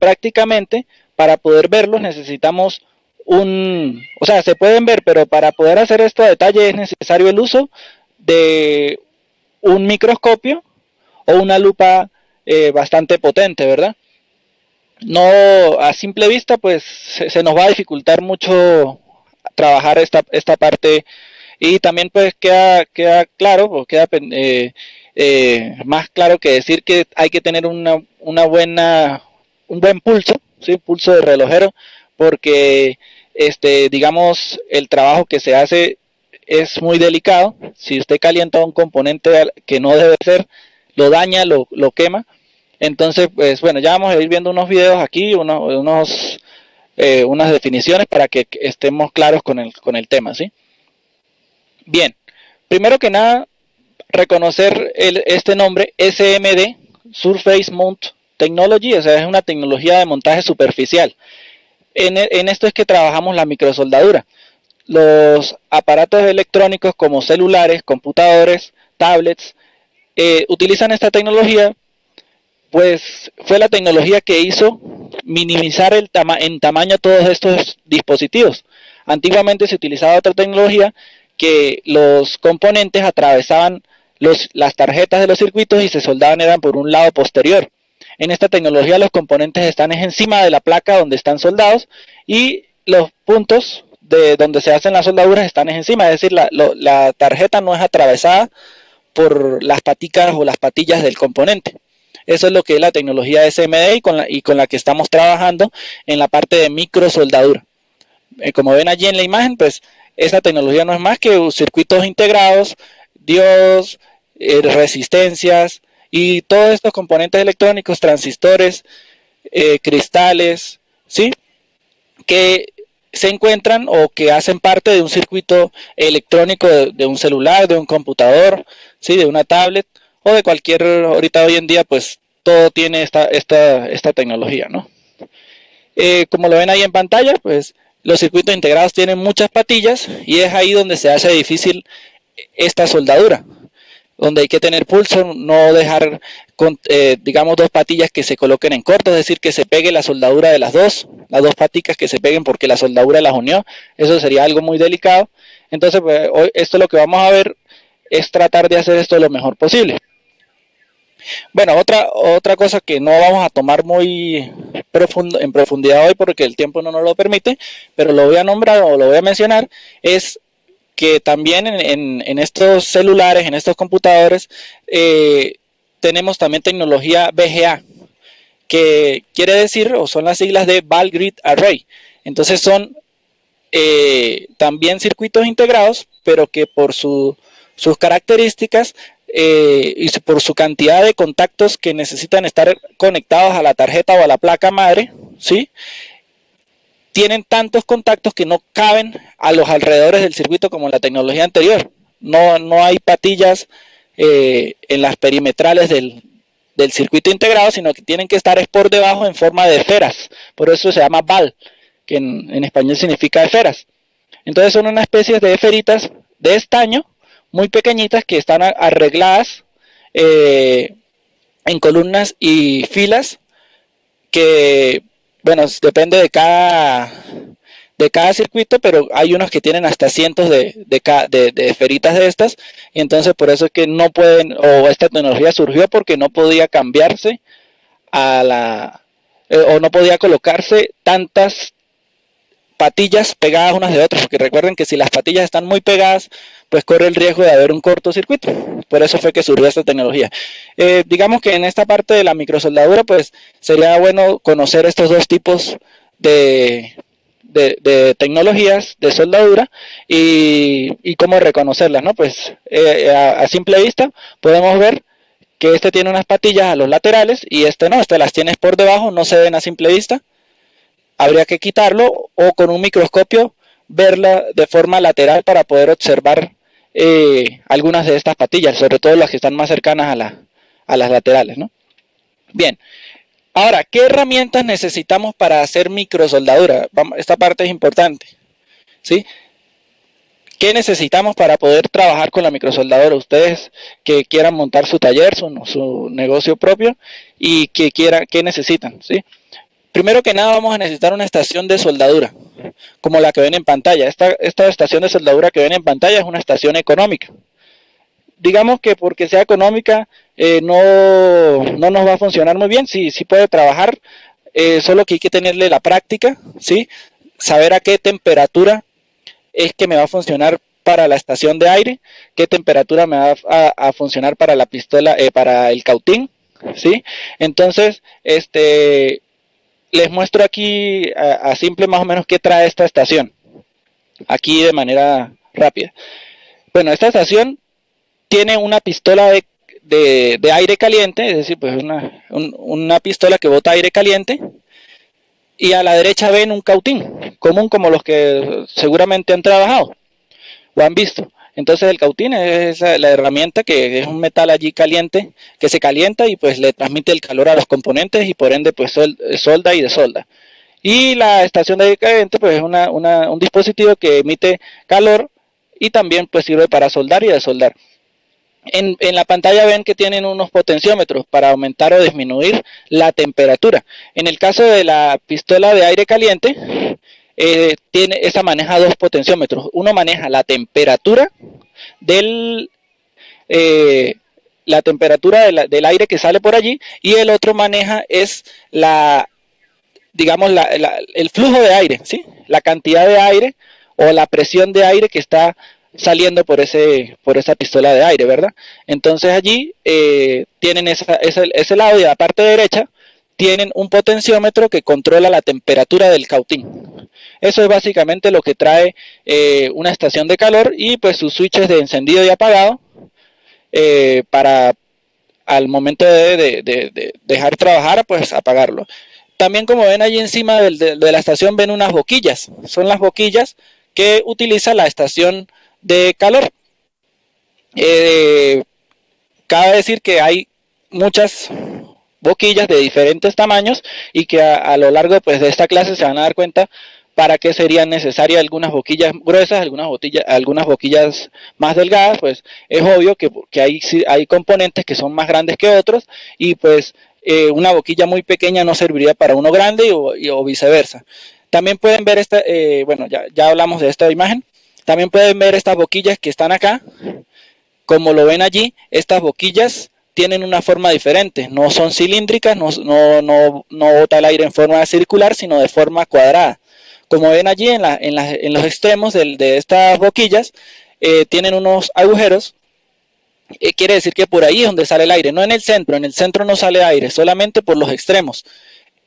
prácticamente para poder verlos necesitamos o sea, se pueden ver, pero para poder hacer esto a detalle es necesario el uso de un microscopio o una lupa bastante potente, ¿verdad? No, a simple vista, pues se nos va a dificultar mucho trabajar esta parte, y también pues queda claro, o queda más claro que decir que hay que tener un buen pulso, ¿sí? Pulso de relojero, porque digamos, el trabajo que se hace es muy delicado. Si usted calienta un componente que no debe ser, lo daña, lo quema. Entonces, pues bueno, ya vamos a ir viendo unos videos aquí, unas definiciones para que estemos claros con el tema, ¿sí? Bien, primero que nada, reconocer este nombre SMD, Surface Mount Technology, o sea, es una tecnología de montaje superficial. En esto es que trabajamos la microsoldadura. Los aparatos electrónicos como celulares, computadores, tablets, utilizan esta tecnología, pues fue la tecnología que hizo minimizar en tamaño todos estos dispositivos. Antiguamente se utilizaba otra tecnología que los componentes atravesaban las tarjetas de los circuitos y se soldaban eran por un lado posterior. En esta tecnología los componentes están encima de la placa donde están soldados y los puntos de donde se hacen las soldaduras están encima, es decir, la tarjeta no es atravesada por las paticas o las patillas del componente. Eso es lo que es la tecnología SMD y con la que estamos trabajando en la parte de microsoldadura. Como ven allí en la imagen, pues esa tecnología no es más que circuitos integrados, diodos, resistencias y todos estos componentes electrónicos, transistores, cristales, ¿sí? Que se encuentran o que hacen parte de un circuito electrónico de un celular, de un computador, ¿sí? De una tablet o de cualquier, ahorita hoy en día pues todo tiene esta tecnología, ¿no? Como lo ven ahí en pantalla, pues los circuitos integrados tienen muchas patillas y es ahí donde se hace difícil esta soldadura, donde hay que tener pulso, no dejar, digamos, dos patillas que se coloquen en corto, es decir, que se pegue la soldadura de las dos paticas que se peguen porque la soldadura las unió, eso sería algo muy delicado. Entonces, pues, hoy esto lo que vamos a ver es tratar de hacer esto lo mejor posible. Bueno, otra cosa que no vamos a tomar muy en profundidad hoy porque el tiempo no nos lo permite, pero lo voy a nombrar o lo voy a mencionar, es que también en estos celulares, en estos computadores, tenemos también tecnología VGA, que quiere decir, o son las siglas de Ball Grid Array. Entonces son también circuitos integrados, pero que por sus características y por su cantidad de contactos que necesitan estar conectados a la tarjeta o a la placa madre, ¿sí? Tienen tantos contactos que no caben a los alrededores del circuito como en la tecnología anterior. No hay patillas en las perimetrales del circuito integrado, sino que tienen que estar por debajo en forma de esferas. Por eso se llama BAL, que en español significa esferas. Entonces son una especie de esferitas de estaño muy pequeñitas que están arregladas en columnas y filas que, bueno, depende de cada circuito, pero hay unos que tienen hasta cientos de esferitas de estas, y entonces por eso es que no pueden, o esta tecnología surgió porque no podía cambiarse o no podía colocarse tantas patillas pegadas unas de otras, porque recuerden que si las patillas están muy pegadas, pues corre el riesgo de haber un cortocircuito. Por eso fue que surgió esta tecnología. Digamos que en esta parte de la microsoldadura, pues sería bueno conocer estos dos tipos de tecnologías de soldadura y cómo reconocerlas, ¿no? Pues a simple vista podemos ver que este tiene unas patillas a los laterales y este no, las tienes por debajo, no se ven a simple vista. Habría que quitarlo o con un microscopio verla de forma lateral para poder observar algunas de estas patillas, sobre todo las que están más cercanas a las laterales, ¿no? Bien, ahora, ¿qué herramientas necesitamos para hacer microsoldadura? Esta parte es importante, ¿sí? ¿Qué necesitamos para poder trabajar con la microsoldadura? Ustedes que quieran montar su taller, su negocio propio y ¿qué necesitan? ¿Sí? Primero que nada vamos a necesitar una estación de soldadura, como la que ven en pantalla. Esta estación de soldadura que ven en pantalla es una estación económica. Digamos que porque sea económica no nos va a funcionar muy bien. Sí, sí puede trabajar, solo que hay que tenerle la práctica, ¿sí? Saber a qué temperatura es que me va a funcionar para la estación de aire, qué temperatura me va a funcionar para la pistola, para el cautín, ¿sí? Entonces, les muestro aquí a simple más o menos qué trae esta estación, aquí de manera rápida. Bueno, esta estación tiene una pistola de aire caliente, es decir, pues una pistola que bota aire caliente, y a la derecha ven un cautín, común como los que seguramente han trabajado o han visto. Entonces el cautín es la herramienta que es un metal allí caliente que se calienta y pues le transmite el calor a los componentes y por ende pues solda y desolda. Y la estación de aire caliente pues es un dispositivo que emite calor y también pues sirve para soldar y desoldar. En la pantalla ven que tienen unos potenciómetros para aumentar o disminuir la temperatura. En el caso de la pistola de aire caliente, esa maneja dos potenciómetros. Uno maneja la temperatura del, eh, del aire que sale por allí y el otro maneja es digamos, el flujo de aire, ¿sí? La cantidad de aire o la presión de aire que está saliendo por esa pistola de aire, ¿verdad? Entonces allí tienen ese lado y a la parte derecha tienen un potenciómetro que controla la temperatura del cautín. Eso es básicamente lo que trae una estación de calor y pues sus switches de encendido y apagado para al momento de dejar trabajar, pues apagarlo. También como ven allí encima de la estación ven unas boquillas, son las boquillas que utiliza la estación de calor. Cabe decir que hay muchas boquillas de diferentes tamaños y que a lo largo pues, de esta clase se van a dar cuenta para qué serían necesarias algunas boquillas gruesas, algunas boquillas más delgadas, pues es obvio que hay componentes que son más grandes que otros y pues una boquilla muy pequeña no serviría para uno grande o viceversa. También pueden ver bueno, ya hablamos de esta imagen, también pueden ver estas boquillas que están acá, como lo ven allí, estas boquillas tienen una forma diferente, no son cilíndricas, no bota el aire en forma circular, sino de forma cuadrada. Como ven allí en los extremos de estas boquillas, tienen unos agujeros, quiere decir que por ahí es donde sale el aire, no en el centro no sale aire, solamente por los extremos.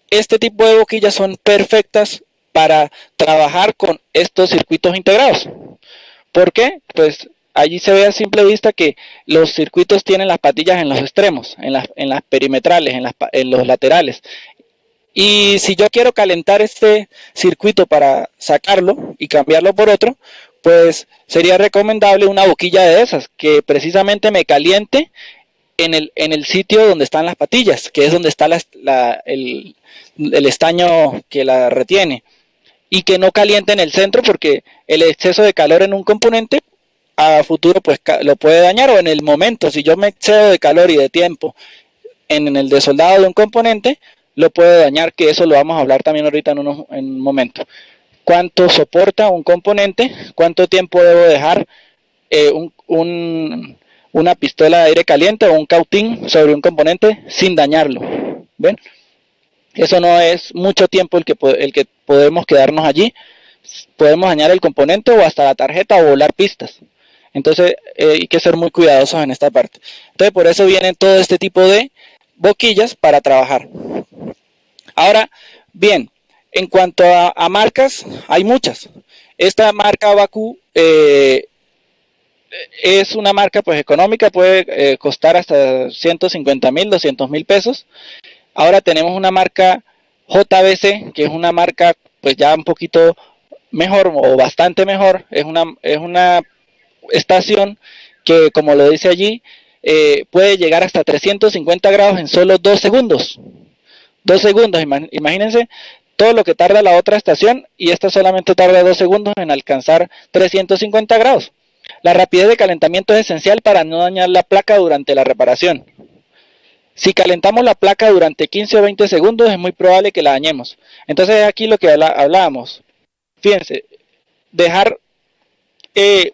Este tipo de boquillas son perfectas para trabajar con estos circuitos integrados. ¿Por qué? Pues allí se ve a simple vista que los circuitos tienen las patillas en los extremos, en las perimetrales, en los laterales. Y si yo quiero calentar este circuito para sacarlo y cambiarlo por otro, pues sería recomendable una boquilla de esas que precisamente me caliente en el sitio donde están las patillas, que es donde está el estaño que la retiene, y que no caliente en el centro porque el exceso de calor en un componente a futuro pues lo puede dañar, o en el momento, si yo me excedo de calor y de tiempo en el desoldado de un componente, lo puede dañar, que eso lo vamos a hablar también ahorita en un momento. ¿Cuánto soporta un componente? ¿Cuánto tiempo debo dejar una pistola de aire caliente o un cautín sobre un componente sin dañarlo? ¿Ven? Eso no es mucho tiempo el que podemos quedarnos allí. Podemos dañar el componente o hasta la tarjeta o volar pistas. Entonces hay que ser muy cuidadosos en esta parte. Entonces por eso vienen todo este tipo de boquillas para trabajar. Ahora, bien, en cuanto a marcas, hay muchas. Esta marca Bakú es una marca pues económica, puede costar hasta 150,000, 200,000 pesos. Ahora tenemos una marca JBC, que es una marca pues ya un poquito mejor o bastante mejor. Es una estación que, como lo dice allí, puede llegar hasta 350 grados en solo 2 segundos. 2 segundos, imagínense todo lo que tarda la otra estación y esta solamente tarda 2 segundos en alcanzar 350 grados. La rapidez de calentamiento es esencial para no dañar la placa durante la reparación. Si calentamos la placa durante 15 o 20 segundos es muy probable que la dañemos. Entonces aquí lo que hablábamos. Fíjense, dejar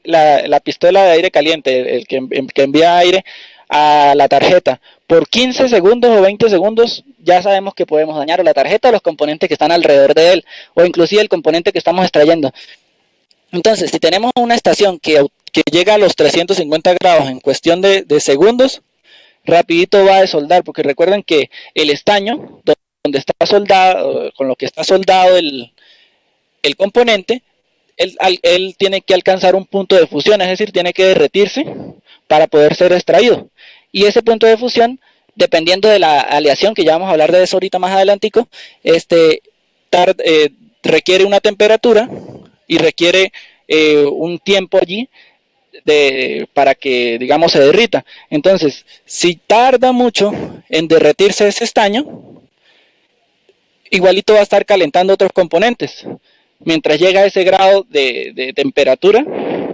la pistola de aire caliente, que envía aire a la tarjeta por 15 segundos o 20 segundos, ya sabemos que podemos dañar la tarjeta o los componentes que están alrededor de él, o inclusive el componente que estamos extrayendo. Entonces, si tenemos una estación que llega a los 350 grados en cuestión de segundos, rapidito va a desoldar, porque recuerden que el estaño, donde está soldado, con lo que está soldado el componente, él tiene que alcanzar un punto de fusión, es decir, tiene que derretirse para poder ser extraído. Y ese punto de fusión, dependiendo de la aleación, que ya vamos a hablar de eso ahorita más adelantico, requiere una temperatura y requiere un tiempo allí para que, digamos, se derrita. Entonces, si tarda mucho en derretirse ese estaño, igualito va a estar calentando otros componentes. Mientras llega a ese grado de temperatura,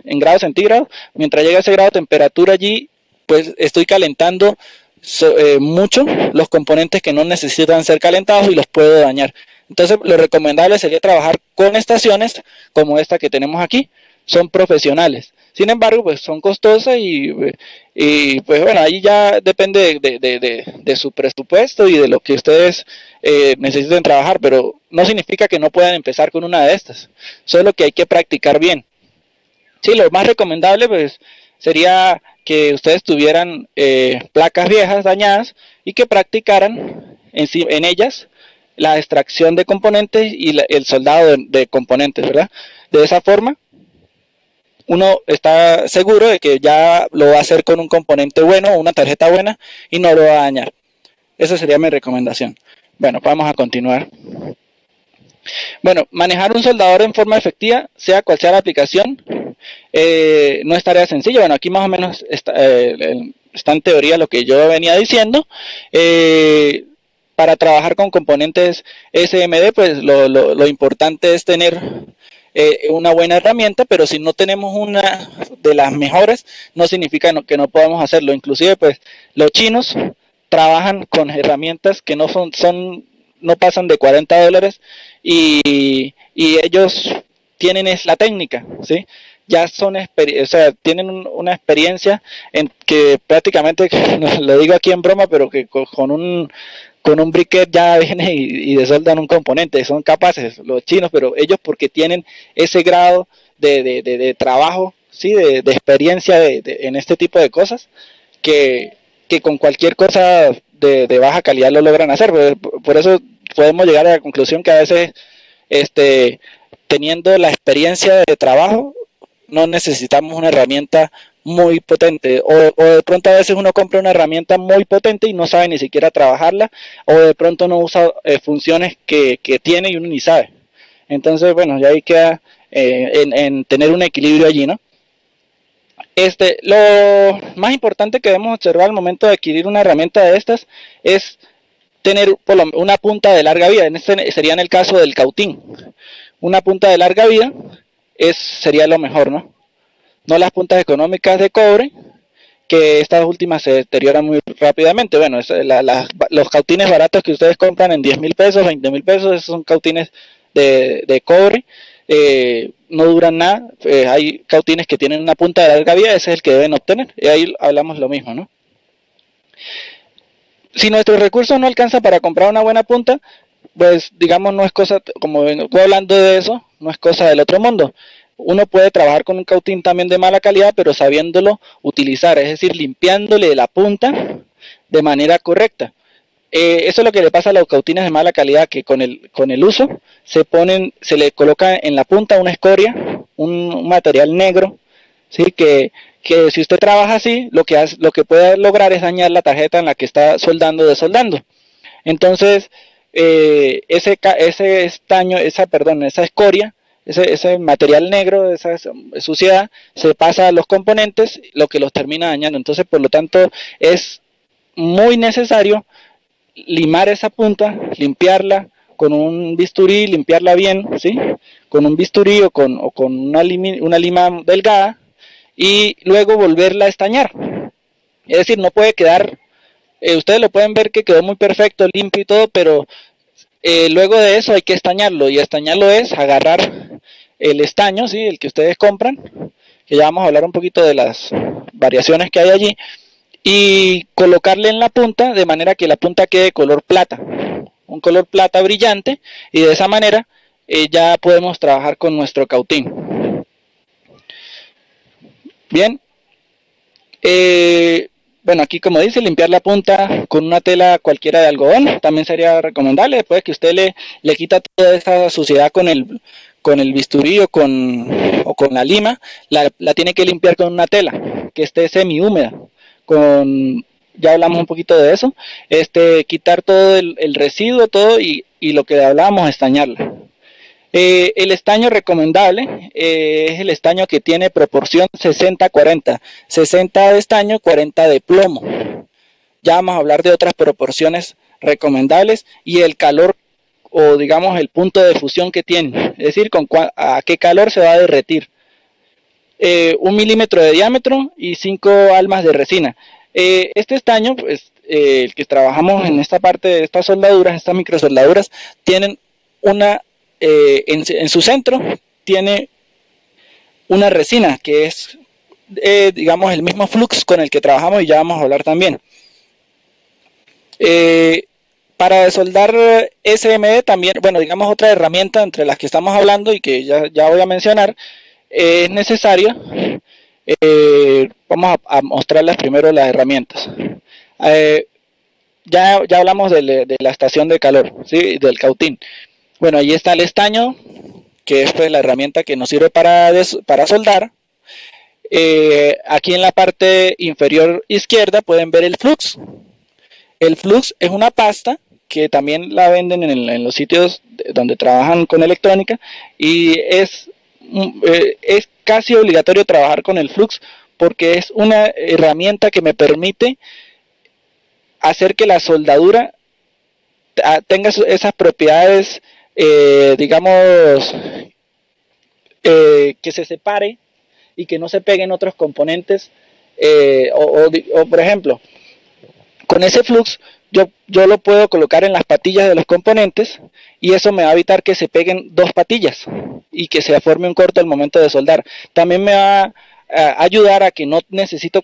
en grados centígrados, mientras llega a ese grado de temperatura allí, pues estoy calentando mucho los componentes que no necesitan ser calentados y los puedo dañar. Entonces, lo recomendable sería trabajar con estaciones como esta que tenemos aquí. Son profesionales. Sin embargo, pues son costosas y pues bueno, ahí ya depende de su presupuesto y de lo que ustedes necesiten trabajar, pero no significa que no puedan empezar con una de estas, solo que hay que practicar bien. Sí, lo más recomendable pues sería que ustedes tuvieran placas viejas dañadas y que practicaran en ellas la extracción de componentes y el soldado de componentes, ¿verdad? De esa forma uno está seguro de que ya lo va a hacer con un componente bueno, una tarjeta buena, y no lo va a dañar. Esa sería mi recomendación. Bueno, vamos a continuar. Bueno, manejar un soldador en forma efectiva, sea cual sea la aplicación, no es tarea sencilla. Bueno, aquí más o menos está en teoría lo que yo venía diciendo. Para trabajar con componentes SMD, pues lo importante es tener una buena herramienta, pero si no tenemos una de las mejores, no significa que no podamos hacerlo. Inclusive, pues, los chinos trabajan con herramientas que no pasan de $40 y ellos tienen la técnica, ¿sí? Ya o sea, tienen una experiencia en que prácticamente, lo digo aquí en broma, pero que con un briquet ya viene y desoldan un componente. Son capaces los chinos, pero ellos porque tienen ese grado de trabajo, ¿sí? de experiencia en este tipo de cosas, que con cualquier cosa de baja calidad lo logran hacer. Por eso podemos llegar a la conclusión que a veces teniendo la experiencia de trabajo no necesitamos una herramienta muy potente, o de pronto a veces uno compra una herramienta muy potente y no sabe ni siquiera trabajarla, o de pronto no usa funciones que tiene y uno ni sabe. Entonces, bueno, ya ahí queda en tener un equilibrio allí, ¿no? Lo más importante que debemos observar al momento de adquirir una herramienta de estas es tener una punta de larga vida. Sería en el caso del cautín. Una punta de larga vida sería lo mejor, ¿no? No las puntas económicas de cobre, que estas últimas se deterioran muy rápidamente. Bueno, los cautines baratos que ustedes compran en 10,000 pesos, 20,000 pesos, esos son cautines de cobre, no duran nada. Hay cautines que tienen una punta de larga vida, ese es el que deben obtener, y ahí hablamos lo mismo, ¿no? Si nuestros recursos no alcanzan para comprar una buena punta, pues digamos no es cosa, como vengo hablando de eso, no es cosa del otro mundo. Uno puede trabajar con un cautín también de mala calidad, pero sabiéndolo utilizar, es decir, limpiándole la punta de manera correcta. Eso es lo que le pasa a los cautines de mala calidad, que con el uso se le coloca en la punta una escoria, un material negro, ¿sí? Que si usted trabaja así, lo que puede lograr es dañar la tarjeta en la que está desoldando. Entonces, ese estaño, esa escoria, ese material negro, esa suciedad, se pasa a los componentes, lo que los termina dañando. Entonces, por lo tanto, es muy necesario limar esa punta, limpiarla con un bisturí, limpiarla bien, ¿sí? Con un bisturí o con una lima delgada, y luego volverla a estañar. Es decir, no puede quedar Ustedes lo pueden ver que quedó muy perfecto, limpio y todo, pero luego de eso hay que estañarlo, y estañarlo es agarrar el estaño, ¿sí? El que ustedes compran, que ya vamos a hablar un poquito de las variaciones que hay allí, y colocarle en la punta de manera que la punta quede color plata, un color plata brillante, y de esa manera ya podemos trabajar con nuestro cautín. Bien, bueno, aquí como dice, limpiar la punta con una tela cualquiera de algodón también sería recomendable. Después que usted le quita toda esa suciedad con el bisturí o con la lima, la tiene que limpiar con una tela que esté semi húmeda. Ya hablamos un poquito de eso. Quitar todo el residuo, todo, y lo que hablábamos, estañarla. El estaño recomendable es el estaño que tiene proporción 60-40, 60 de estaño, 40 de plomo. Ya vamos a hablar de otras proporciones recomendables y el calor, o digamos el punto de fusión que tiene, es decir, a qué calor se va a derretir. 1 milímetro de diámetro y 5 almas de resina. Este estaño, pues, el que trabajamos en esta parte de estas soldaduras, estas microsoldaduras, tienen en su centro tiene una resina que es, digamos, el mismo flux con el que trabajamos, y ya vamos a hablar también. Para soldar SMD también, bueno, digamos, otra herramienta entre las que estamos hablando y que ya voy a mencionar, es necesario. Vamos a mostrarles primero las herramientas. Ya hablamos de la estación de calor, ¿sí? Del cautín. Bueno, ahí está el estaño, que es pues la herramienta que nos sirve para soldar. Aquí en la parte inferior izquierda pueden ver el flux. El flux es una pasta que también la venden en los sitios donde trabajan con electrónica, y es casi obligatorio trabajar con el flux porque es una herramienta que me permite hacer que la soldadura tenga esas propiedades, digamos, que se separe y que no se peguen otros componentes, o por ejemplo, con ese flux yo lo puedo colocar en las patillas de los componentes, y eso me va a evitar que se peguen dos patillas y que se forme un corto al momento de soldar. También me va a ayudar a que no necesito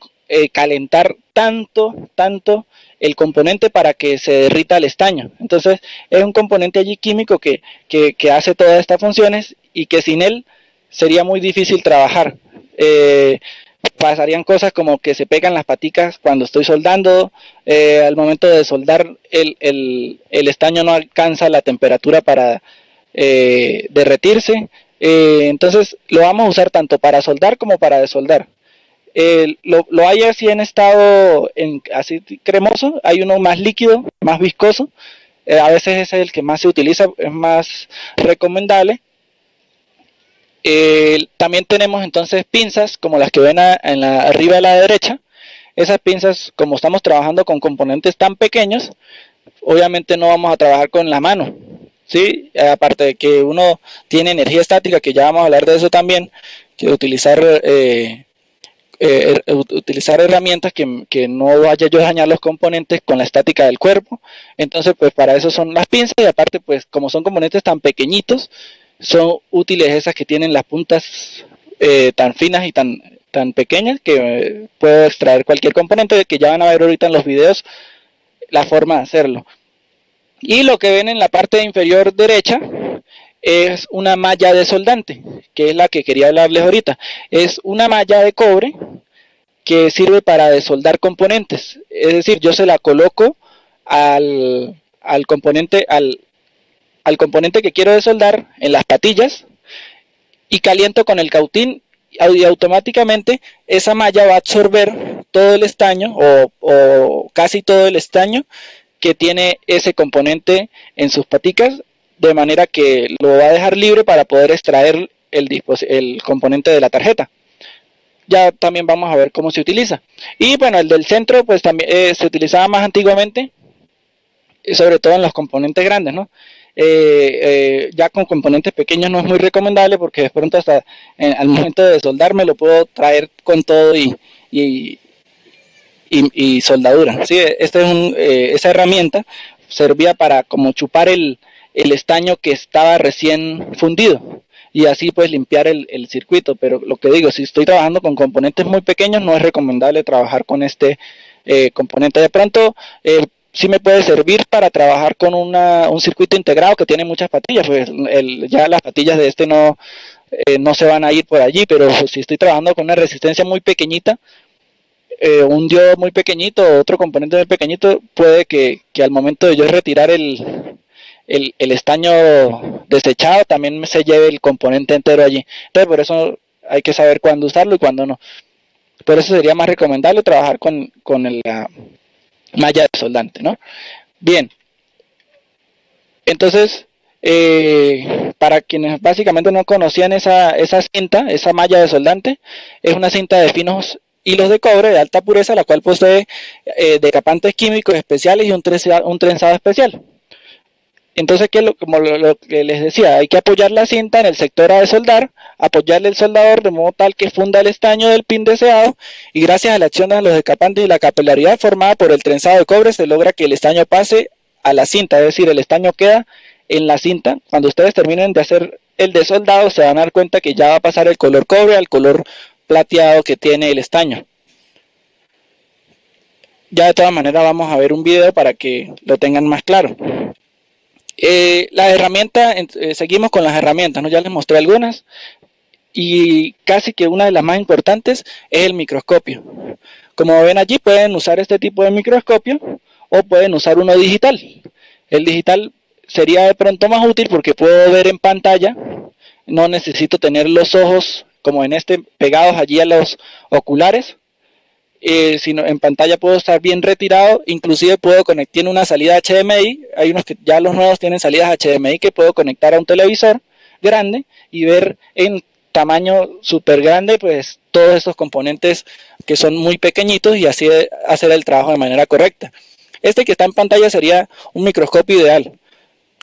calentar tanto el componente para que se derrita el estaño. Entonces es un componente allí químico que hace todas estas funciones, y que sin él sería muy difícil trabajar. Pasarían cosas como que se pegan las paticas cuando estoy soldando. Al momento de soldar el estaño no alcanza la temperatura para derretirse. Entonces lo vamos a usar tanto para soldar como para desoldar. Lo hay así en estado así cremoso, hay uno más líquido, más viscoso. A veces ese es el que más se utiliza, es más recomendable. También tenemos entonces pinzas como las que ven arriba a la derecha. Esas pinzas, como estamos trabajando con componentes tan pequeños, obviamente no vamos a trabajar con la mano, ¿sí? Aparte de que uno tiene energía estática, que ya vamos a hablar de eso también, que utilizar herramientas que no vaya yo a dañar los componentes con la estática del cuerpo. Entonces, pues para eso son las pinzas, y aparte, pues como son componentes tan pequeñitos, son útiles esas que tienen las puntas tan finas y tan pequeñas que puedo extraer cualquier componente, que ya van a ver ahorita en los videos la forma de hacerlo. Y lo que ven en la parte inferior derecha es una malla de soldante, que es la que quería hablarles ahorita. Es una malla de cobre que sirve para desoldar componentes. Es decir, yo se la coloco al componente que quiero desoldar en las patillas, y caliento con el cautín, y automáticamente esa malla va a absorber todo el estaño, o casi todo el estaño que tiene ese componente en sus paticas, de manera que lo va a dejar libre para poder extraer el componente de la tarjeta. Ya también vamos a ver cómo se utiliza. Y bueno, el del centro pues también se utilizaba más antiguamente, sobre todo en los componentes grandes, ¿no? Ya con componentes pequeños no es muy recomendable, porque de pronto hasta al momento de soldar me lo puedo traer con todo y y soldadura. ¿Sí? Esa herramienta servía para como chupar el estaño que estaba recién fundido y así pues limpiar el circuito. Pero lo que digo, si estoy trabajando con componentes muy pequeños, no es recomendable trabajar con este componente. De pronto sí me puede servir para trabajar con un circuito integrado que tiene muchas patillas, pues ya las patillas de este no se van a ir por allí, pero si estoy trabajando con una resistencia muy pequeñita, un diodo muy pequeñito, otro componente muy pequeñito, puede que al momento de yo retirar el estaño desechado, también se lleve el componente entero allí. Entonces, por eso hay que saber cuándo usarlo y cuándo no. Por eso sería más recomendable trabajar con la malla desoldante, ¿no? Bien, entonces, para quienes básicamente no conocían esa cinta, esa malla desoldante, es una cinta de finos hilos de cobre de alta pureza, la cual posee decapantes químicos especiales y un trenzado especial. Entonces, como lo que les decía, hay que apoyar la cinta en el sector A de soldar, apoyarle el soldador de modo tal que funda el estaño del pin deseado, y gracias a la acción de los decapantes y la capilaridad formada por el trenzado de cobre se logra que el estaño pase a la cinta, es decir, el estaño queda en la cinta. Cuando ustedes terminen de hacer el desoldado, se van a dar cuenta que ya va a pasar el color cobre al color plateado que tiene el estaño. Ya de todas maneras vamos a ver un video para que lo tengan más claro. Las herramientas, seguimos con las herramientas, ¿no? Ya les mostré algunas y casi que una de las más importantes es el microscopio. Como ven allí, pueden usar este tipo de microscopio o pueden usar uno digital. El digital sería de pronto más útil porque puedo ver en pantalla, no necesito tener los ojos como en este pegados allí a los oculares, sino en pantalla puedo estar bien retirado, inclusive puedo conectar, tiene una salida HDMI, hay unos que ya los nuevos tienen salidas HDMI que puedo conectar a un televisor grande y ver en tamaño súper grande pues todos estos componentes que son muy pequeñitos y así hacer el trabajo de manera correcta. Este que está en pantalla sería un microscopio ideal.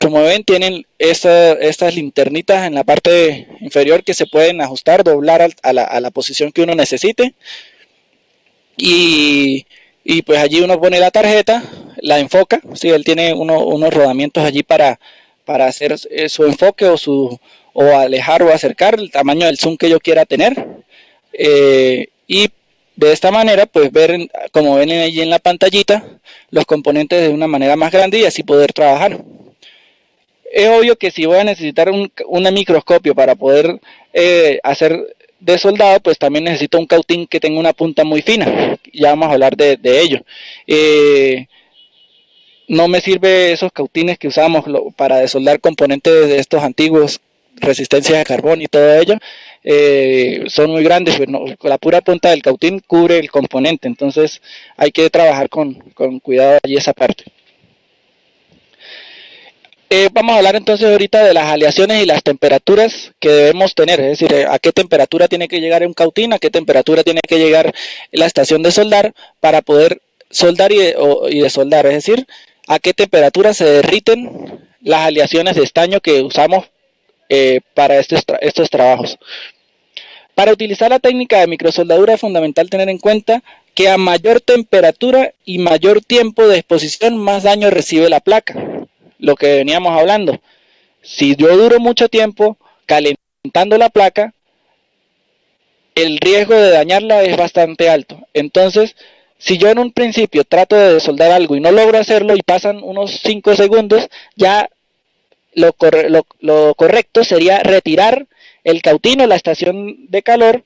Como ven, tienen estas linternitas en la parte inferior que se pueden ajustar, doblar a la posición que uno necesite. Y pues allí uno pone la tarjeta, la enfoca, ¿sí? Él tiene unos rodamientos allí para hacer su enfoque o alejar o acercar el tamaño del zoom que yo quiera tener. Y de esta manera pues ver, como ven allí en la pantallita, los componentes de una manera más grande y así poder trabajar. Es obvio que si voy a necesitar un microscopio para poder hacer de soldado, pues también necesito un cautín que tenga una punta muy fina. Ya vamos a hablar de ello. No me sirve esos cautines que usamos para desoldar componentes de estos antiguos, resistencias a carbón y todo ello. Son muy grandes, pues no, la pura punta del cautín cubre el componente, entonces hay que trabajar con cuidado allí esa parte. Vamos a hablar entonces ahorita de las aleaciones y las temperaturas que debemos tener, es decir, a qué temperatura tiene que llegar un cautín, a qué temperatura tiene que llegar la estación de soldar para poder soldar y desoldar, es decir, a qué temperatura se derriten las aleaciones de estaño que usamos para estos trabajos. Para utilizar la técnica de microsoldadura es fundamental tener en cuenta que a mayor temperatura y mayor tiempo de exposición, más daño recibe la placa. Lo que veníamos hablando, si yo duro mucho tiempo calentando la placa, el riesgo de dañarla es bastante alto. Entonces, si yo en un principio trato de desoldar algo y no logro hacerlo y pasan unos 5 segundos, ya lo correcto sería retirar el cautín o la estación de calor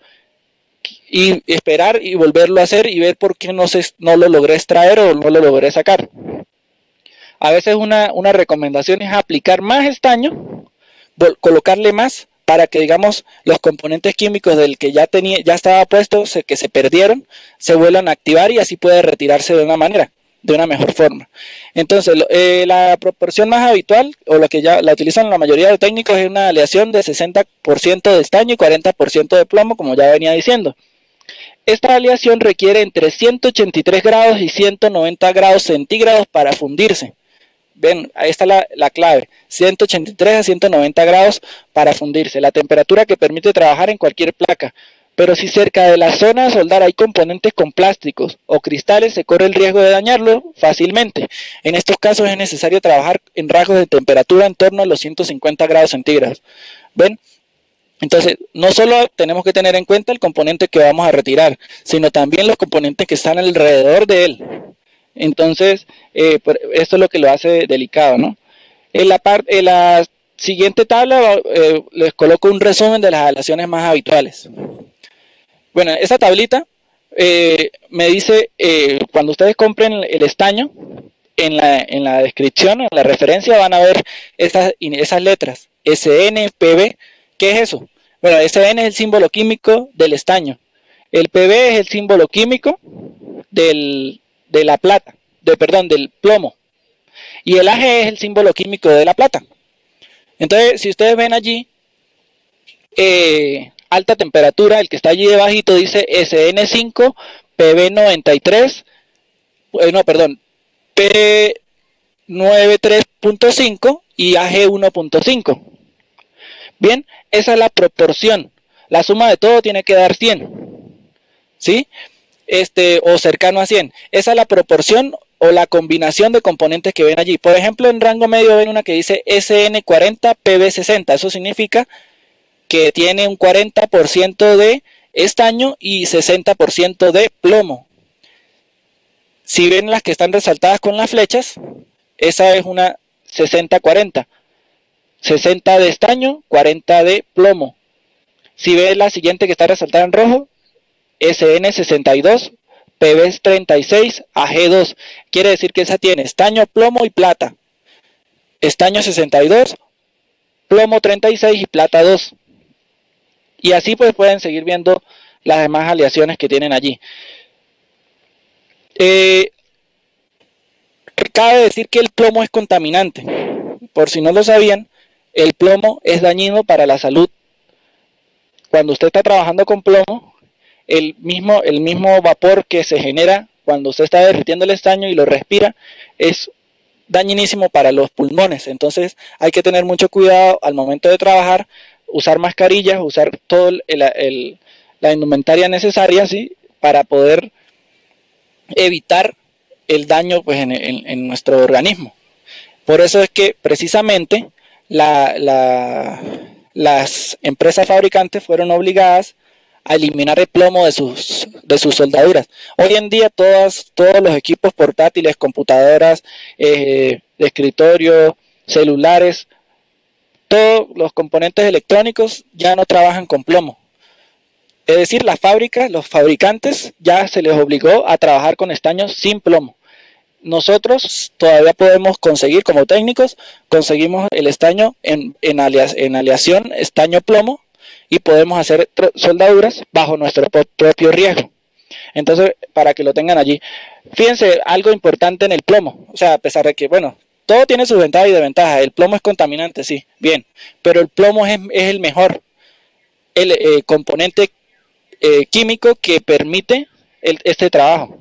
y esperar y volverlo a hacer y ver por qué no lo logré extraer o no lo logré sacar. A veces una recomendación es aplicar más estaño, colocarle más para que, digamos, los componentes químicos del que ya estaba puesto, que se perdieron, se vuelvan a activar y así puede retirarse de una mejor forma. Entonces, la proporción más habitual, o la que ya la utilizan la mayoría de técnicos, es una aleación de 60% de estaño y 40% de plomo, como ya venía diciendo. Esta aleación requiere entre 183 grados y 190 grados centígrados para fundirse. Ven, ahí está la clave, 183 a 190 grados para fundirse, la temperatura que permite trabajar en cualquier placa. Pero si cerca de la zona de soldar hay componentes con plásticos o cristales, se corre el riesgo de dañarlo fácilmente. En estos casos es necesario trabajar en rangos de temperatura en torno a los 150 grados centígrados. ¿Ven? Entonces, no solo tenemos que tener en cuenta el componente que vamos a retirar, sino también los componentes que están alrededor de él. Entonces, esto es lo que lo hace delicado, ¿no? En la siguiente tabla les coloco un resumen de las aleaciones más habituales. Bueno, esa tablita me dice, cuando ustedes compren el estaño, en la descripción, en la referencia, van a ver esas letras, SN, PB. ¿Qué es eso? Bueno, SN es el símbolo químico del estaño. El PB es el símbolo químico de la plata, del plomo. Y el AG es el símbolo químico de la plata. Entonces, si ustedes ven allí, alta temperatura, el que está allí debajito dice SN5, PB93, P93.5 y AG1.5. Bien, esa es la proporción. La suma de todo tiene que dar 100. ¿Sí? O cercano a 100. Esa es la proporción o la combinación de componentes que ven allí. Por ejemplo, en rango medio ven una que dice SN40 PB60. Eso significa que tiene un 40% de estaño y 60% de plomo. Si ven las que están resaltadas con las flechas, esa es una 60-40. 60 de estaño, 40 de plomo. Si ven la siguiente que está resaltada en rojo, SN62, PB36, AG2. Quiere decir que esa tiene estaño, plomo y plata. Estaño 62, plomo 36 y plata 2. Y así pues pueden seguir viendo las demás aleaciones que tienen allí. Cabe decir que el plomo es contaminante. Por si no lo sabían, el plomo es dañino para la salud. Cuando usted está trabajando con plomo, el mismo vapor que se genera cuando usted está derritiendo el estaño y lo respira es dañinísimo para los pulmones. Entonces hay que tener mucho cuidado al momento de trabajar, usar mascarillas, usar toda la indumentaria necesaria, ¿sí?, para poder evitar el daño pues, en nuestro organismo. Por eso es que precisamente las empresas fabricantes fueron obligadas a eliminar el plomo de sus soldaduras. Hoy en día todos los equipos portátiles, computadoras, de escritorio, celulares, todos los componentes electrónicos ya no trabajan con plomo. Es decir, las fábricas, los fabricantes ya se les obligó a trabajar con estaños sin plomo. Nosotros todavía podemos conseguir, como técnicos, conseguimos el estaño en aleación estaño-plomo y podemos hacer soldaduras bajo nuestro propio riesgo. Entonces, para que lo tengan allí. Fíjense, algo importante en el plomo. O sea, a pesar de que, bueno, todo tiene sus ventajas y desventajas. El plomo es contaminante, sí, bien. Pero el plomo es el mejor componente químico que permite este trabajo.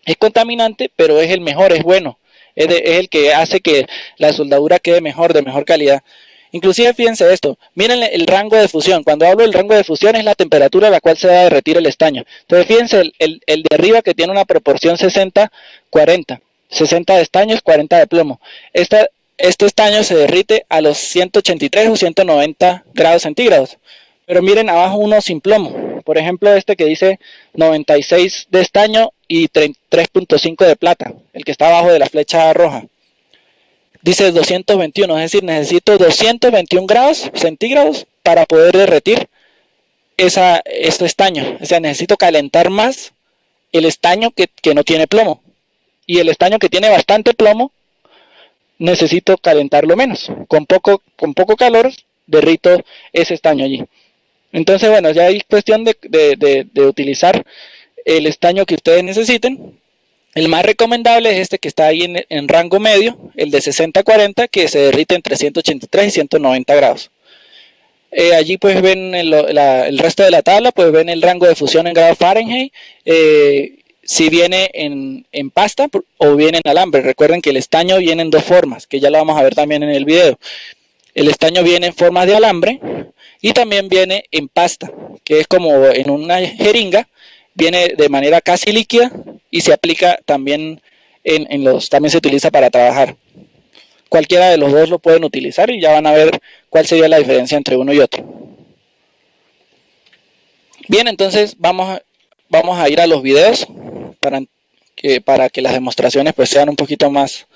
Es contaminante, pero es el mejor, es bueno. Es el que hace que la soldadura quede mejor, de mejor calidad. Inclusive fíjense esto, miren el rango de fusión. Cuando hablo del rango de fusión es la temperatura a la cual se va a derretir el estaño. Entonces fíjense el de arriba que tiene una proporción 60-40. 60 de estaño, 40 de plomo. Este estaño se derrite a los 183 o 190 grados centígrados. Pero miren abajo uno sin plomo. Por ejemplo, este que dice 96 de estaño y 3.5 de plata, el que está abajo de la flecha roja. Dice 221, es decir, necesito 221 grados centígrados para poder derretir este estaño. O sea, necesito calentar más el estaño que no tiene plomo. Y el estaño que tiene bastante plomo, necesito calentarlo menos. Con poco calor, derrito ese estaño allí. Entonces, bueno, ya hay cuestión de utilizar el estaño que ustedes necesiten. El más recomendable es este que está ahí en rango medio, el de 60-40, que se derrite entre 183 y 190 grados. Allí pues ven el resto de la tabla, pues ven el rango de fusión en grados Fahrenheit, si viene en pasta o viene en alambre. Recuerden que el estaño viene en dos formas, que ya lo vamos a ver también en el video. El estaño viene en forma de alambre y también viene en pasta, que es como en una jeringa, viene de manera casi líquida y se aplica también también se utiliza para trabajar. Cualquiera de los dos lo pueden utilizar y ya van a ver cuál sería la diferencia entre uno y otro. Bien, entonces vamos a ir a los videos para que las demostraciones pues sean un poquito más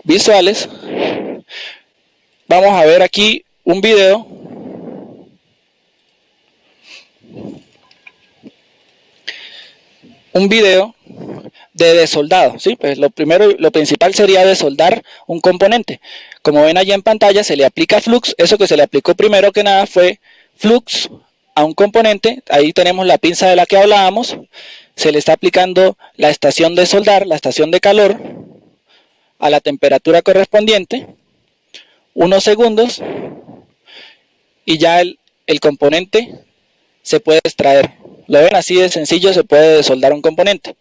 visuales. Vamos a ver aquí un video de desoldado, ¿sí? Pues lo principal sería desoldar un componente. Como ven allí en pantalla, se le aplica flux. Eso que se le aplicó primero que nada fue flux a un componente. Ahí tenemos la pinza de la que hablábamos. Se le está aplicando la estación de soldar, la estación de calor, a la temperatura correspondiente, unos segundos, y ya el componente se puede extraer. Lo ven, así de sencillo se puede desoldar un componente.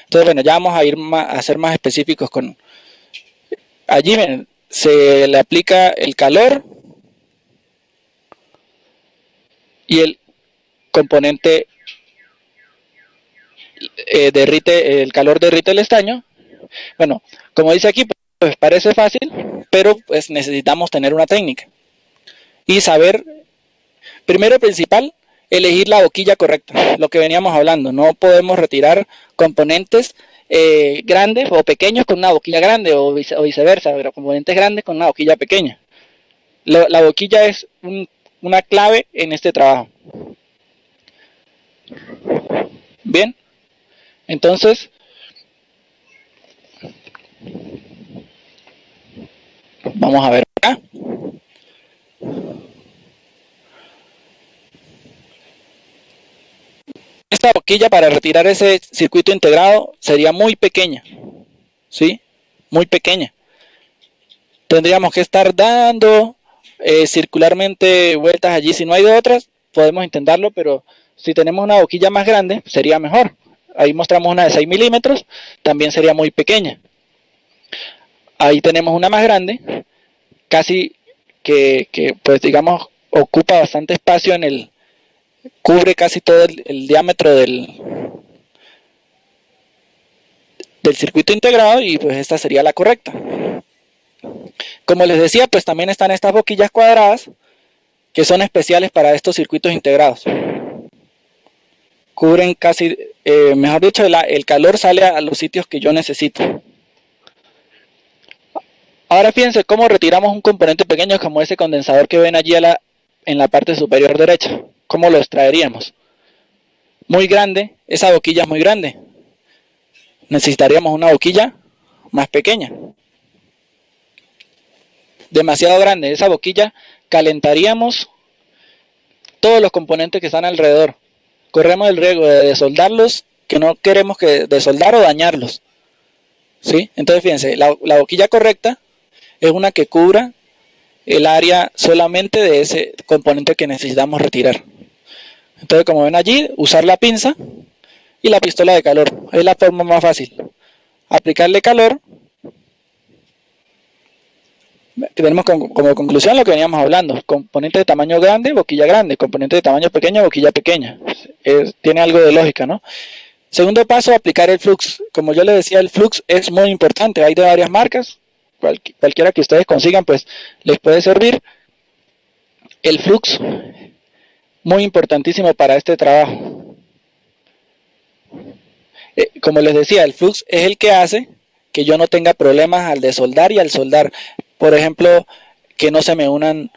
Entonces, bueno, ya vamos a ser más específicos con... Allí ven, se le aplica el calor y el componente el calor derrite el estaño. Bueno, como dice aquí, pues parece fácil, pero pues necesitamos tener una técnica y saber, primero y principal, elegir la boquilla correcta, lo que veníamos hablando. No podemos retirar componentes grandes o pequeños con una boquilla grande o viceversa, pero componentes grandes con una boquilla pequeña. La boquilla es una clave en este trabajo. Bien, entonces vamos a ver acá. Esta boquilla para retirar ese circuito integrado sería muy pequeña, ¿sí? Muy pequeña. Tendríamos que estar dando circularmente vueltas allí. Si no hay de otras, podemos intentarlo, pero si tenemos una boquilla más grande, sería mejor. Ahí mostramos una de 6 milímetros, también sería muy pequeña. Ahí tenemos una más grande, casi que pues digamos ocupa bastante espacio cubre casi todo el diámetro del circuito integrado, y pues esta sería la correcta. Como les decía, pues también están estas boquillas cuadradas que son especiales para estos circuitos integrados. Cubren casi, mejor dicho, el calor sale a los sitios que yo necesito. Ahora fíjense cómo retiramos un componente pequeño como ese condensador que ven allí en la parte superior derecha. ¿Cómo lo extraeríamos? Muy grande, esa boquilla es muy grande. Necesitaríamos una boquilla más pequeña. Demasiado grande, esa boquilla calentaríamos todos los componentes que están alrededor. Corremos el riesgo de desoldarlos, que no queremos desoldar o dañarlos, ¿sí? Entonces fíjense, la boquilla correcta es una que cubra el área solamente de ese componente que necesitamos retirar. Entonces, como ven allí, usar la pinza y la pistola de calor es la forma más fácil. Aplicarle calor. Tenemos como conclusión lo que veníamos hablando: componente de tamaño grande, boquilla grande; componente de tamaño pequeño, boquilla pequeña. Tiene algo de lógica, ¿no? Segundo paso, aplicar el flux. Como yo les decía, el flux es muy importante. Hay de varias marcas, cualquiera que ustedes consigan pues les puede servir. El flux, muy importantísimo para este trabajo. Como les decía, el flux es el que hace que yo no tenga problemas al desoldar y al soldar. Por ejemplo, que no se me unan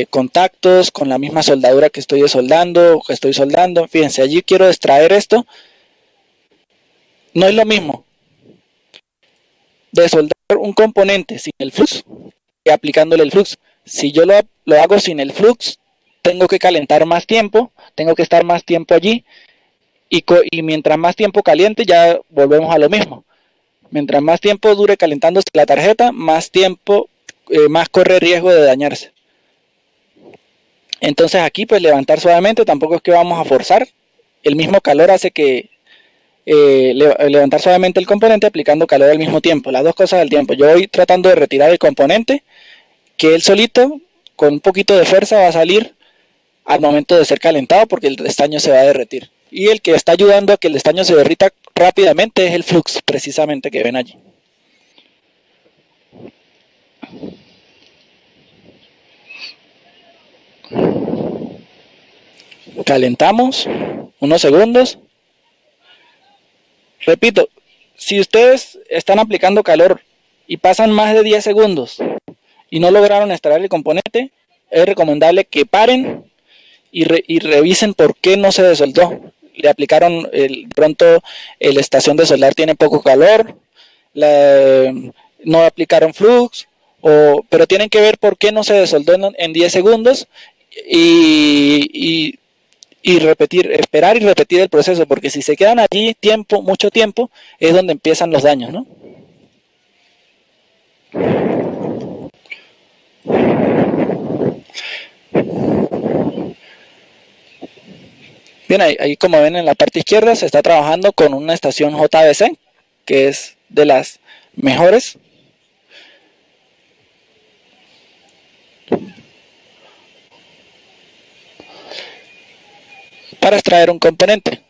contactos con la misma soldadura que estoy desoldando, que estoy soldando. Fíjense, allí quiero extraer esto. No es lo mismo desoldar un componente sin el flux que aplicándole el flux. Si yo lo hago sin el flux, tengo que calentar más tiempo, tengo que estar más tiempo allí, y mientras más tiempo caliente, ya volvemos a lo mismo. Mientras más tiempo dure calentándose la tarjeta, más tiempo, más corre riesgo de dañarse. Entonces aquí pues levantar suavemente, tampoco es que vamos a forzar. El mismo calor hace que levantar suavemente el componente aplicando calor al mismo tiempo. Las dos cosas al tiempo. Yo voy tratando de retirar el componente, que él solito con un poquito de fuerza va a salir al momento de ser calentado porque el estaño se va a derretir. Y el que está ayudando a que el estaño se derrita rápidamente es el flux, precisamente, que ven allí. Calentamos unos segundos. Repito, si ustedes están aplicando calor y pasan más de 10 segundos y no lograron extraer el componente, es recomendable que paren y revisen por qué no se desoldó. Le aplicaron, pronto la estación de soldar tiene poco calor, no aplicaron flux, pero tienen que ver por qué no se desoldó en 10 segundos y repetir, esperar y repetir el proceso, porque si se quedan allí mucho tiempo, es donde empiezan los daños, ¿no? Bien, ahí como ven en la parte izquierda se está trabajando con una estación JBC, que es de las mejores. Para extraer un componente.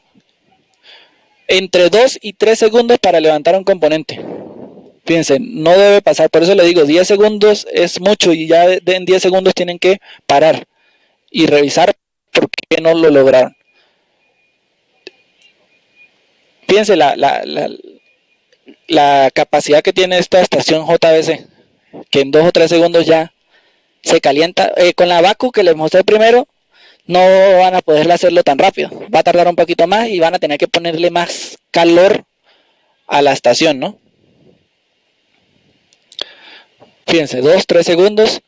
Entre 2 y 3 segundos para levantar un componente. Fíjense, no debe pasar, por eso le digo, 10 segundos es mucho y ya en 10 segundos tienen que parar y revisar por qué no lo lograron. Fíjense la capacidad que tiene esta estación JBC, que en 2 o 3 segundos ya se calienta. Con la Vacu que les mostré primero, no van a poder hacerlo tan rápido, va a tardar un poquito más y van a tener que ponerle más calor a la estación, ¿no? Fíjense, 2-3 segundos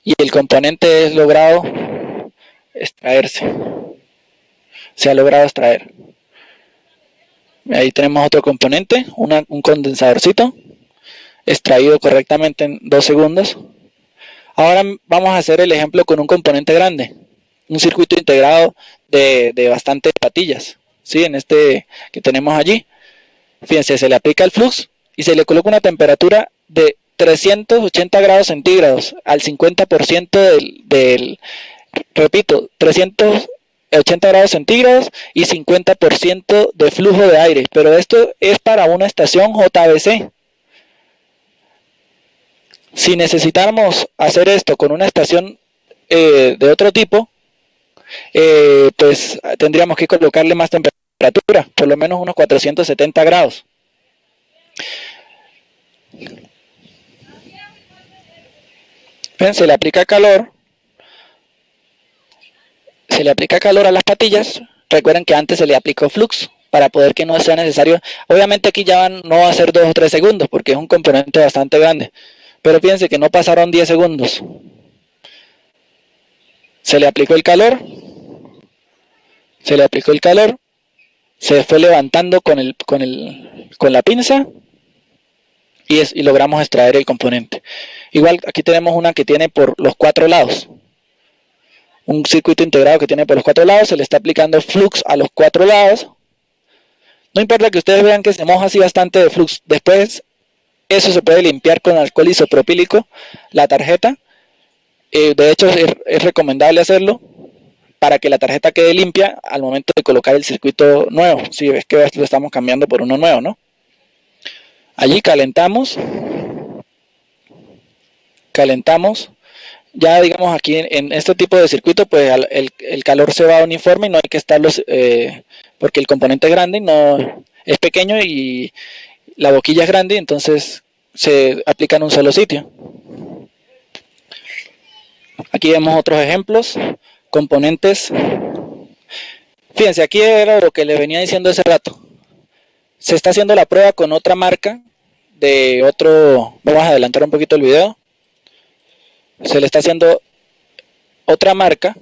y el componente es logrado extraerse, se ha logrado extraer. Ahí tenemos otro componente, un condensadorcito extraído correctamente en 2 segundos. Ahora vamos a hacer el ejemplo con un componente grande, un circuito integrado de bastantes patillas, ¿sí? En este que tenemos allí. Fíjense, se le aplica el flux y se le coloca una temperatura de 380 grados centígrados al 50% repito, 380 grados centígrados y 50% de flujo de aire. Pero esto es para una estación JBC. Si necesitáramos hacer esto con una estación de otro tipo, pues tendríamos que colocarle más temperatura, por lo menos unos 470 grados. Ven, se le aplica calor a las patillas. Recuerden que antes se le aplicó flux para poder que no sea necesario. Obviamente aquí ya no va a ser 2 o 3 segundos porque es un componente bastante grande, pero fíjense que no pasaron 10 segundos. Se le aplicó el calor, se fue levantando con la pinza y logramos extraer el componente. Igual aquí tenemos una que tiene por los 4 lados, un circuito integrado que tiene por los 4 lados, se le está aplicando flux a los 4 lados. No importa que ustedes vean que se moja así bastante de flux, después eso se puede limpiar con alcohol isopropílico, la tarjeta. De hecho es recomendable hacerlo para que la tarjeta quede limpia al momento de colocar el circuito nuevo. Si ves que lo estamos cambiando por uno nuevo, ¿no? Allí calentamos. Ya digamos aquí en este tipo de circuito, pues el calor se va uniforme y no hay que estarlos, porque el componente es grande, no es pequeño y la boquilla es grande, entonces se aplica en un solo sitio. Aquí vemos otros ejemplos, componentes. Fíjense, aquí era lo que le venía diciendo hace rato. Se está haciendo la prueba con otra marca de otro, vamos a adelantar un poquito el video. Se le está haciendo otra marca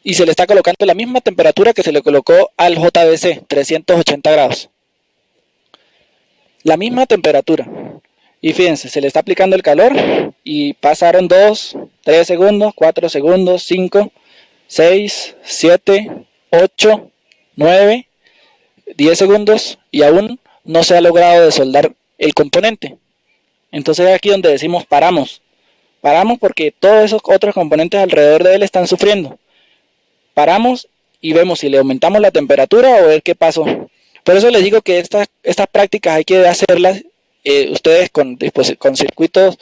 y se le está colocando la misma temperatura que se le colocó al JBC, 380 grados. La misma temperatura. Y fíjense, se le está aplicando el calor y pasaron 2, 3 segundos, 4 segundos, 5, 6, 7, 8, 9, 10 segundos y aún no se ha logrado desoldar el componente. Entonces es aquí donde decimos paramos. Paramos porque todos esos otros componentes alrededor de él están sufriendo. Paramos y vemos si le aumentamos la temperatura o ver qué pasó. Por eso les digo que estas prácticas hay que hacerlas ustedes con circuitos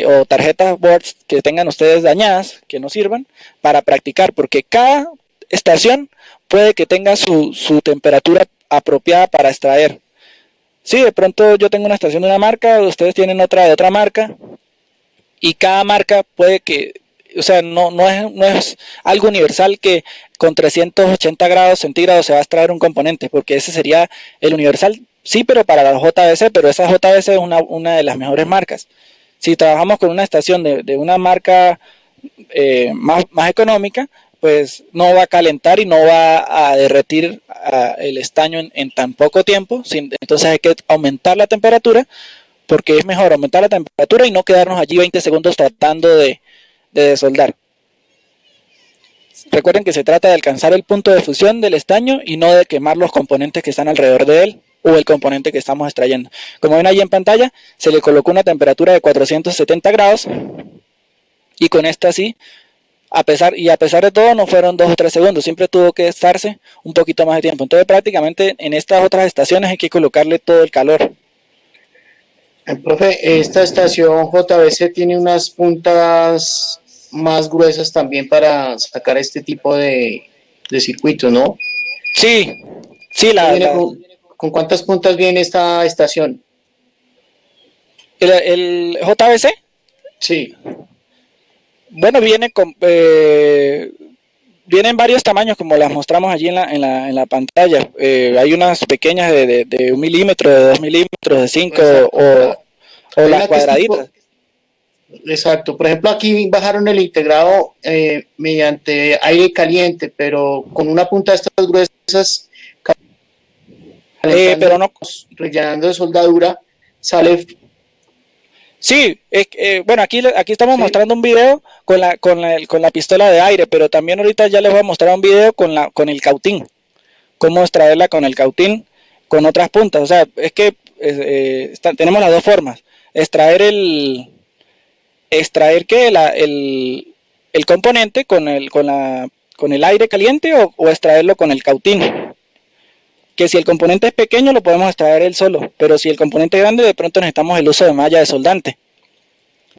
o tarjetas boards que tengan ustedes dañadas, que no sirvan, para practicar, porque cada estación puede que tenga su temperatura apropiada para extraer. Sí, de pronto yo tengo una estación de una marca, ustedes tienen otra de otra marca, y cada marca puede que, o sea, no es algo universal que con 380 grados centígrados se va a extraer un componente, porque ese sería el universal, sí, pero para la JBC, pero esa JBC es una de las mejores marcas. Si trabajamos con una estación de una marca más económica, pues no va a calentar y no va a derretir el estaño en tan poco tiempo. Entonces hay que aumentar la temperatura, porque es mejor aumentar la temperatura y no quedarnos allí 20 segundos tratando de desoldar. Recuerden que se trata de alcanzar el punto de fusión del estaño y no de quemar los componentes que están alrededor de él o el componente que estamos extrayendo. Como ven ahí en pantalla, se le colocó una temperatura de 470 grados y con esta sí, a pesar de todo, no fueron 2 o 3 segundos, siempre tuvo que estarse un poquito más de tiempo. Entonces prácticamente en estas otras estaciones hay que colocarle todo el calor. Profe, esta estación JBC tiene unas puntas más gruesas también para sacar este tipo de circuitos, ¿no? Sí, ¿Con cuántas puntas viene esta estación? ¿El JBC? Sí. Bueno, vienen varios tamaños, como las mostramos allí en la pantalla. Hay unas pequeñas de 1 milímetro, de 2 milímetros, de 5 o las cuadraditas. Exacto. Por ejemplo, aquí bajaron el integrado mediante aire caliente, pero con una punta de estas gruesas, pero no rellenando de soldadura, sale. Sí, bueno, aquí estamos mostrando un video con la pistola de aire, pero también ahorita ya les voy a mostrar un video con el cautín, cómo extraerla con el cautín con otras puntas. O sea, es que tenemos las dos formas: extraer el componente con el aire caliente o extraerlo con el cautín. Que si el componente es pequeño lo podemos extraer él solo, pero si el componente es grande de pronto necesitamos el uso de malla de soldante,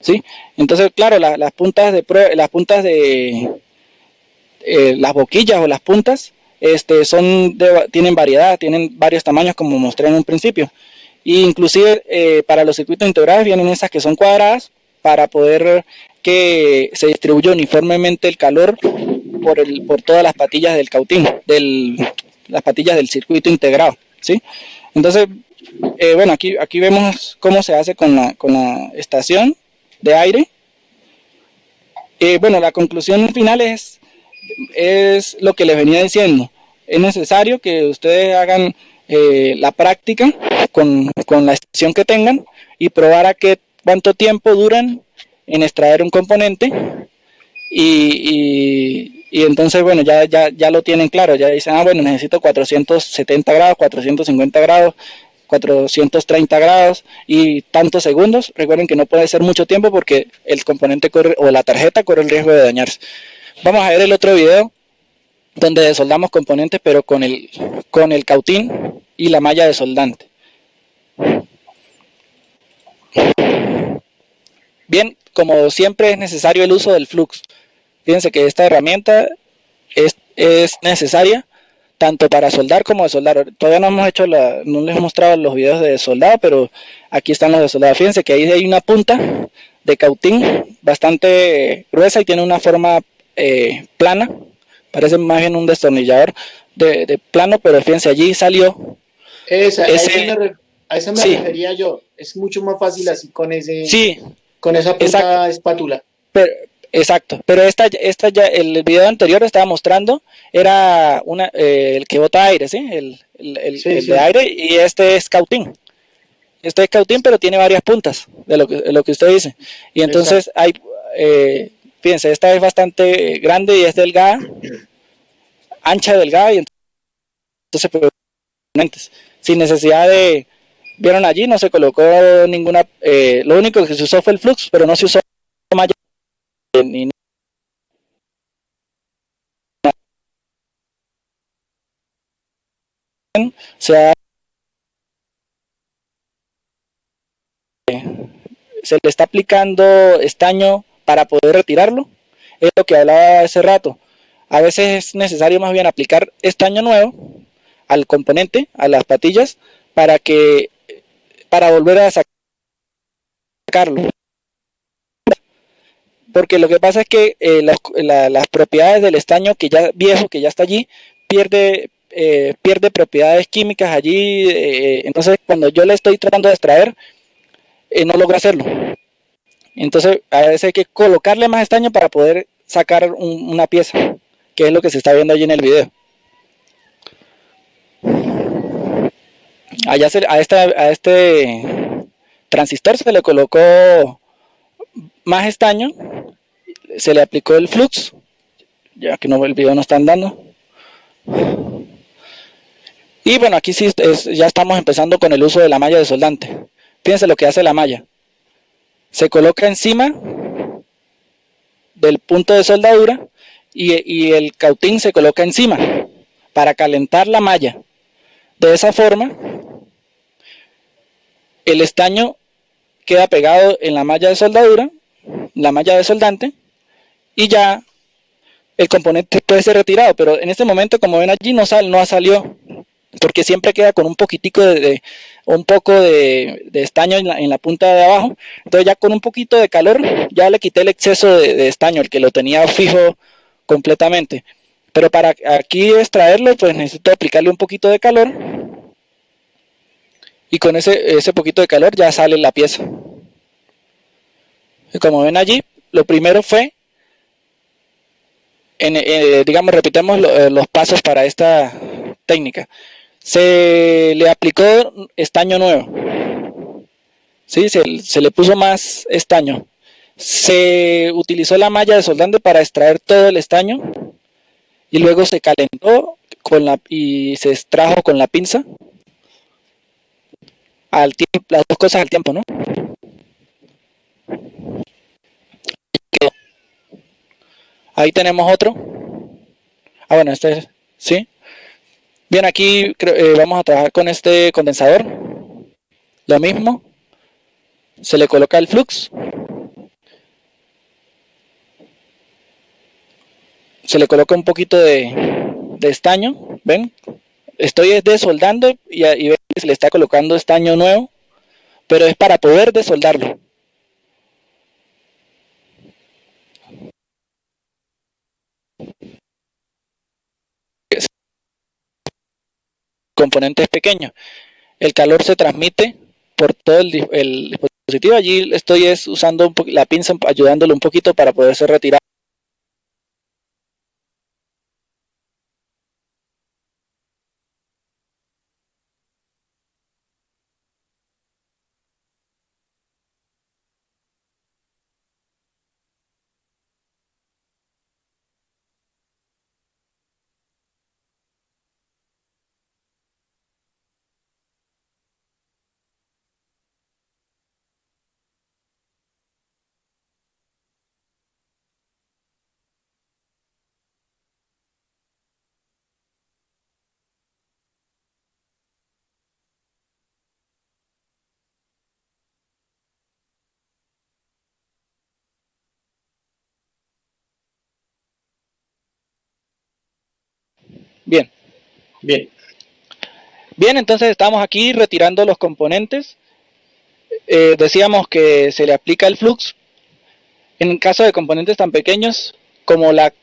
¿sí? Entonces, claro, las puntas de las boquillas o las puntas tienen variedad, tienen varios tamaños como mostré en un principio, e inclusive para los circuitos integrados vienen esas que son cuadradas para poder que se distribuya uniformemente el calor por todas las patillas del cautín, las patillas del circuito integrado, ¿sí? Entonces, bueno, aquí vemos cómo se hace con la estación de aire. Bueno, la conclusión final es lo que les venía diciendo. Es necesario que ustedes hagan la práctica con la estación que tengan y probar cuánto tiempo duran en extraer un componente y entonces, bueno, ya lo tienen claro, ya dicen, bueno, necesito 470 grados, 450 grados, 430 grados y tantos segundos. Recuerden que no puede ser mucho tiempo porque el componente o la tarjeta corre el riesgo de dañarse. Vamos a ver el otro video donde desoldamos componentes, pero con el cautín y la malla de soldante. Bien, como siempre es necesario el uso del flux. Fíjense que esta herramienta es necesaria tanto para soldar como desoldar. Todavía no les he mostrado los videos de soldado, pero aquí están los de soldado. Fíjense que ahí hay una punta de cautín bastante gruesa y tiene una forma plana. Parece más bien un destornillador de plano, pero fíjense, allí salió. A eso me refería yo. Es mucho más fácil así con esa punta espátula. Exacto, pero esta ya, el video anterior estaba mostrando, era el que bota aire, ¿sí? El de aire, y este es cautín. Este es cautín, pero tiene varias puntas, de lo que usted dice. Y entonces fíjense, esta es bastante grande y es delgada, ancha, delgada, y entonces sin necesidad vieron allí, no se colocó ninguna, lo único que se usó fue el flux, pero no se usó malla ni se, se le está aplicando estaño para poder retirarlo. Es lo que hablaba hace rato. A veces es necesario más bien aplicar estaño nuevo al componente, a las patillas, para volver a sacarlo. Porque lo que pasa es que las propiedades del estaño que ya viejo, que ya está allí, pierde propiedades químicas allí. Entonces, cuando yo le estoy tratando de extraer, no logra hacerlo. Entonces, a veces hay que colocarle más estaño para poder sacar una pieza, que es lo que se está viendo allí en el video. Allá a este transistor se le colocó más estaño, se le aplicó el flux, ya que no, el video no está andando. Y bueno, aquí sí ya estamos empezando con el uso de la malla desoldante. Fíjense lo que hace la malla. Se coloca encima del punto de soldadura y el cautín se coloca encima para calentar la malla. De esa forma, el estaño queda pegado en la malla de soldadura, la malla desoldante, y ya el componente puede ser retirado, pero en este momento, como ven allí, no salió, porque siempre queda con un poquitico un poco de estaño en la punta de abajo. Entonces ya con un poquito de calor ya le quité el exceso de estaño, el que lo tenía fijo completamente. Pero para aquí extraerlo, pues necesito aplicarle un poquito de calor, y con ese poquito de calor ya sale la pieza. Y como ven allí, lo primero fue, digamos, repitamos los pasos para esta técnica. Se le aplicó estaño nuevo, ¿sí? Se le puso más estaño. Se utilizó la malla desoldante para extraer todo el estaño y luego se calentó y se extrajo con la pinza al tiempo, las dos cosas al tiempo, ¿no? Ahí tenemos otro. Ah, bueno, este es, ¿sí? Bien, aquí vamos a trabajar con este condensador. Lo mismo. Se le coloca el flux. Se le coloca un poquito de estaño. ¿Ven? Estoy desoldando y ven que se le está colocando estaño nuevo. Pero es para poder desoldarlo. Componentes pequeños. El calor se transmite por todo el dispositivo. Allí estoy usando la pinza, ayudándolo un poquito para poder ser retirado. Bien. Bien. Bien, entonces estamos aquí retirando los componentes. Decíamos que se le aplica el flux. En caso de componentes tan pequeños como la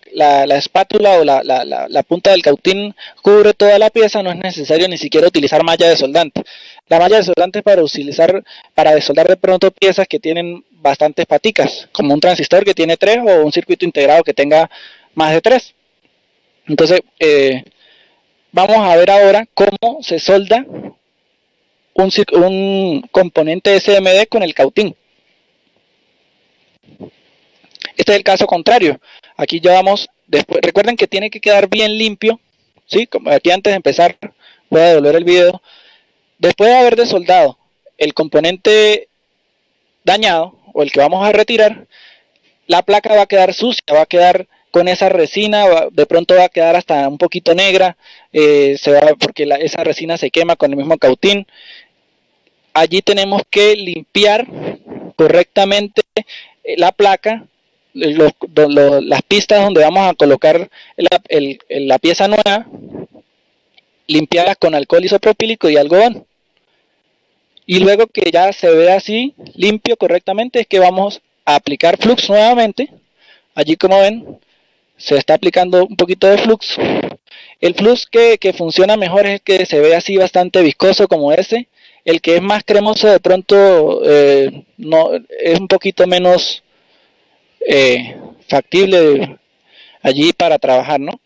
espátula o la punta del cautín cubre toda la pieza, no es necesario ni siquiera utilizar malla desoldante. La malla desoldante es para desoldar de pronto piezas que tienen bastantes paticas, como un transistor que tiene 3 o un circuito integrado que tenga más de 3. Entonces, vamos a ver ahora cómo se solda un componente SMD con el cautín. Este es el caso contrario. Aquí ya vamos, recuerden que tiene que quedar bien limpio, ¿sí? Como aquí antes de empezar, voy a devolver el video. Después de haber desoldado el componente dañado o el que vamos a retirar, la placa va a quedar sucia, va a quedar con esa resina, de pronto va a quedar hasta un poquito negra, porque esa resina se quema con el mismo cautín. Allí tenemos que limpiar correctamente la placa, las pistas donde vamos a colocar la pieza nueva, limpiarlas con alcohol isopropílico y algodón. Y luego que ya se ve así limpio correctamente, es que vamos a aplicar flux nuevamente. Allí, como ven, se está aplicando un poquito de flux. El flux que funciona mejor es el que se ve así bastante viscoso como ese. El que es más cremoso de pronto no, es un poquito menos factible allí para trabajar, ¿no?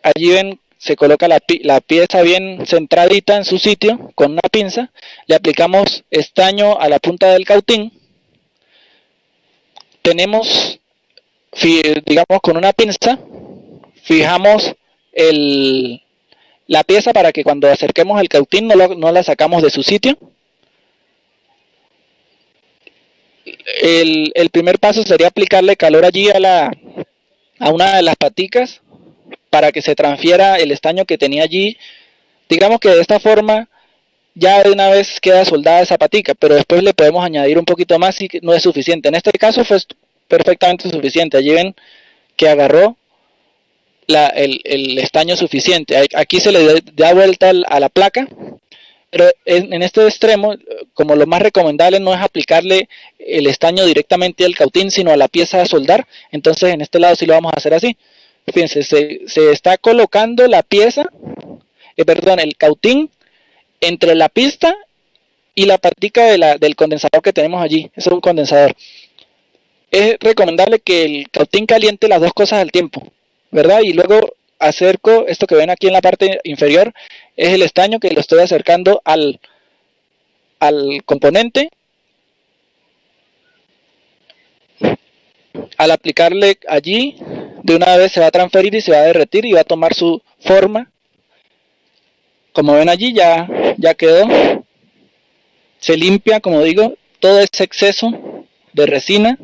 Allí ven, se coloca la pieza bien centradita en su sitio con una pinza. Le aplicamos estaño a la punta del cautín. Tenemos, digamos, con una pinza, fijamos la pieza para que cuando acerquemos el cautín no la sacamos de su sitio. El primer paso sería aplicarle calor allí a una de las paticas para que se transfiera el estaño que tenía allí. Digamos que de esta forma ya de una vez queda soldada esa patica, pero después le podemos añadir un poquito más si no es suficiente. En este caso fue perfectamente suficiente. Allí ven que agarró el estaño suficiente. Aquí se le da vuelta a la placa, pero en este extremo, como lo más recomendable no es aplicarle el estaño directamente al cautín, sino a la pieza a soldar. Entonces en este lado sí lo vamos a hacer así. Fíjense, se está colocando la pieza, el cautín entre la pista y la patica del condensador que tenemos allí. Eso es un condensador. Es recomendable que el cautín caliente las dos cosas al tiempo, ¿verdad? Y luego acerco esto que ven aquí en la parte inferior, es el estaño que lo estoy acercando al componente. Al aplicarle allí, de una vez se va a transferir y se va a derretir y va a tomar su forma. Como ven allí ya quedó. Se limpia, como digo, todo ese exceso de resina,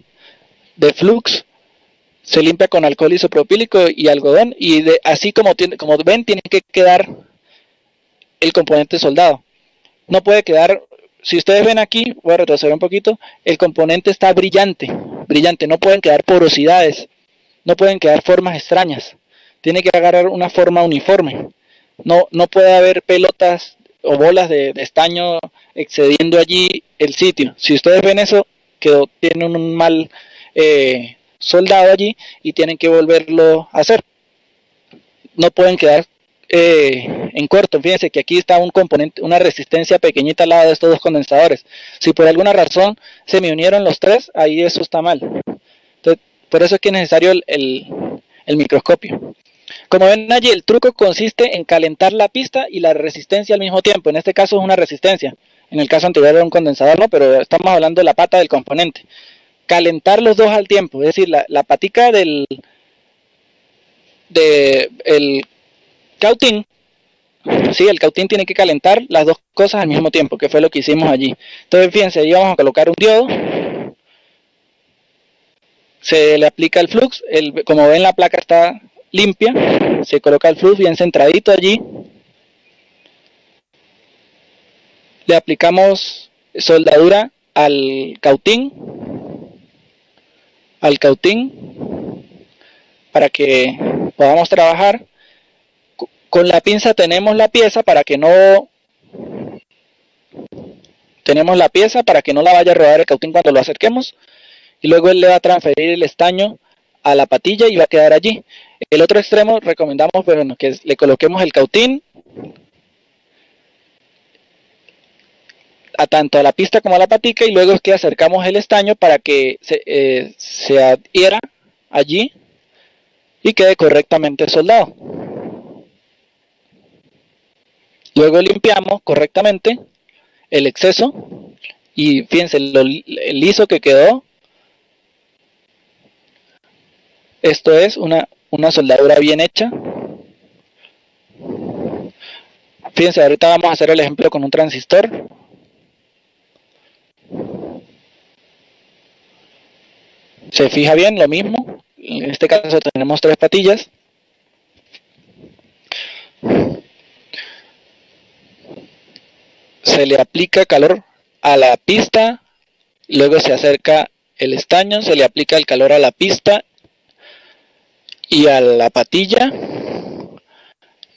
de flux, se limpia con alcohol isopropílico y algodón, y así como ven, tiene que quedar el componente soldado. No puede quedar, si ustedes ven aquí, voy a retroceder un poquito, el componente está brillante, no pueden quedar porosidades, no pueden quedar formas extrañas, tiene que agarrar una forma uniforme, no puede haber pelotas o bolas de estaño excediendo allí el sitio. Si ustedes ven eso, tienen un mal soldado allí y tienen que volverlo a hacer. No pueden quedar en corto. Fíjense que aquí está un componente, una resistencia pequeñita al lado de estos dos condensadores. Si por alguna razón se me unieron los tres, ahí eso está mal. Entonces, por eso es que es necesario el microscopio. Como ven allí, el truco consiste en calentar la pista y la resistencia al mismo tiempo. En este caso es una resistencia. En el caso anterior era un condensador, ¿no? Pero estamos hablando de la pata del componente. Calentar los dos al tiempo, es decir, la patica el cautín. Sí, el cautín tiene que calentar las dos cosas al mismo tiempo, que fue lo que hicimos allí. Entonces, fíjense, ahí vamos a colocar un diodo. Se le aplica el flux. Como ven, la placa está limpia. Se coloca el flux bien centradito allí. Le aplicamos soldadura al cautín. Para que podamos trabajar. Con la pinza tenemos la pieza para que no la vaya a rodar el cautín cuando lo acerquemos, y luego él le va a transferir el estaño a la patilla y va a quedar allí. El otro extremo recomendamos que le coloquemos el cautín tanto a la pista como a la patica, y luego es que acercamos el estaño para que se adhiera allí y quede correctamente soldado. Luego limpiamos correctamente el exceso y fíjense el liso que quedó. Esto es una soldadura bien hecha. Fíjense, ahorita vamos a hacer el ejemplo con un transistor. Se fija bien, lo mismo. En este caso tenemos 3 patillas. Se le aplica calor a la pista, luego se acerca el estaño, se le aplica el calor a la pista y a la patilla,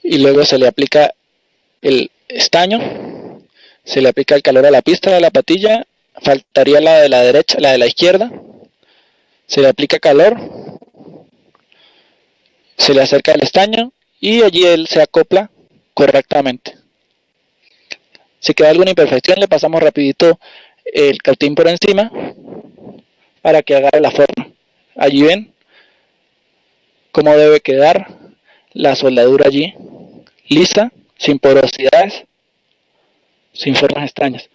y luego se le aplica el estaño, se le aplica el calor a la pista, a la patilla, faltaría la de la derecha, la de la izquierda, se le aplica calor, se le acerca el estaño y allí él se acopla correctamente. Si queda alguna imperfección, le pasamos rapidito el cautín por encima para que agarre la forma. Allí ven cómo debe quedar la soldadura allí, lisa, sin porosidades, sin formas extrañas.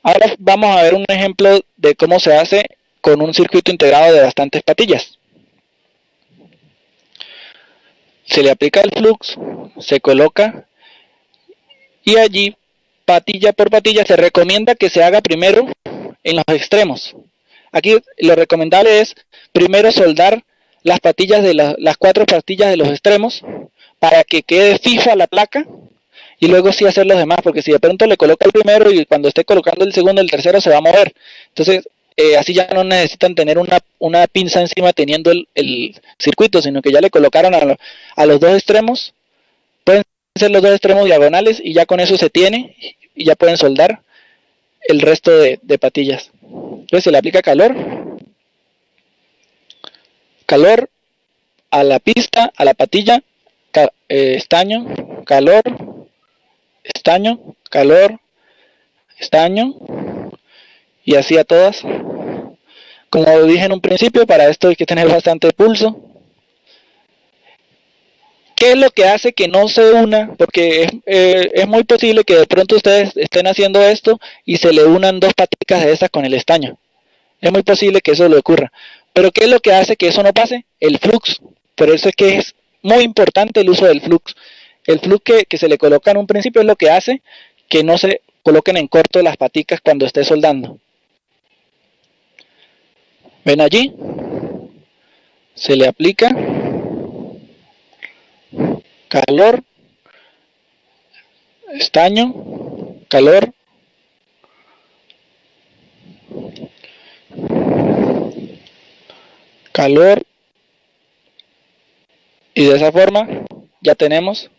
Ahora vamos a ver un ejemplo de cómo se hace con un circuito integrado de bastantes patillas. Se le aplica el flux, se coloca y allí, patilla por patilla, se recomienda que se haga primero en los extremos. Aquí lo recomendable es primero soldar las patillas de las 4 patillas de los extremos para que quede fija la placa y luego sí hacer los demás, porque si de pronto le coloca el primero y cuando esté colocando el segundo, el tercero se va a mover. Entonces así ya no necesitan tener una pinza encima teniendo el circuito, sino que ya le colocaron a los 2 extremos. Pueden ser los 2 extremos diagonales y ya con eso se tiene y ya pueden soldar el resto de patillas. Entonces se le aplica calor a la pista, a la patilla, estaño, calor, estaño, calor, estaño, y así a todas. Como dije en un principio, para esto hay que tener bastante pulso. ¿Qué es lo que hace que no se una? Porque es muy posible que de pronto ustedes estén haciendo esto y se le unan 2 paticas de esas con el estaño. Es muy posible que eso le ocurra. Pero ¿qué es lo que hace que eso no pase? El flux. Por eso es que es muy importante el uso del flux. El flux que se le coloca en un principio es lo que hace que no se coloquen en corto las paticas cuando esté soldando. ¿Ven allí? Se le aplica calor, estaño, calor, calor, y de esa forma ya tenemos.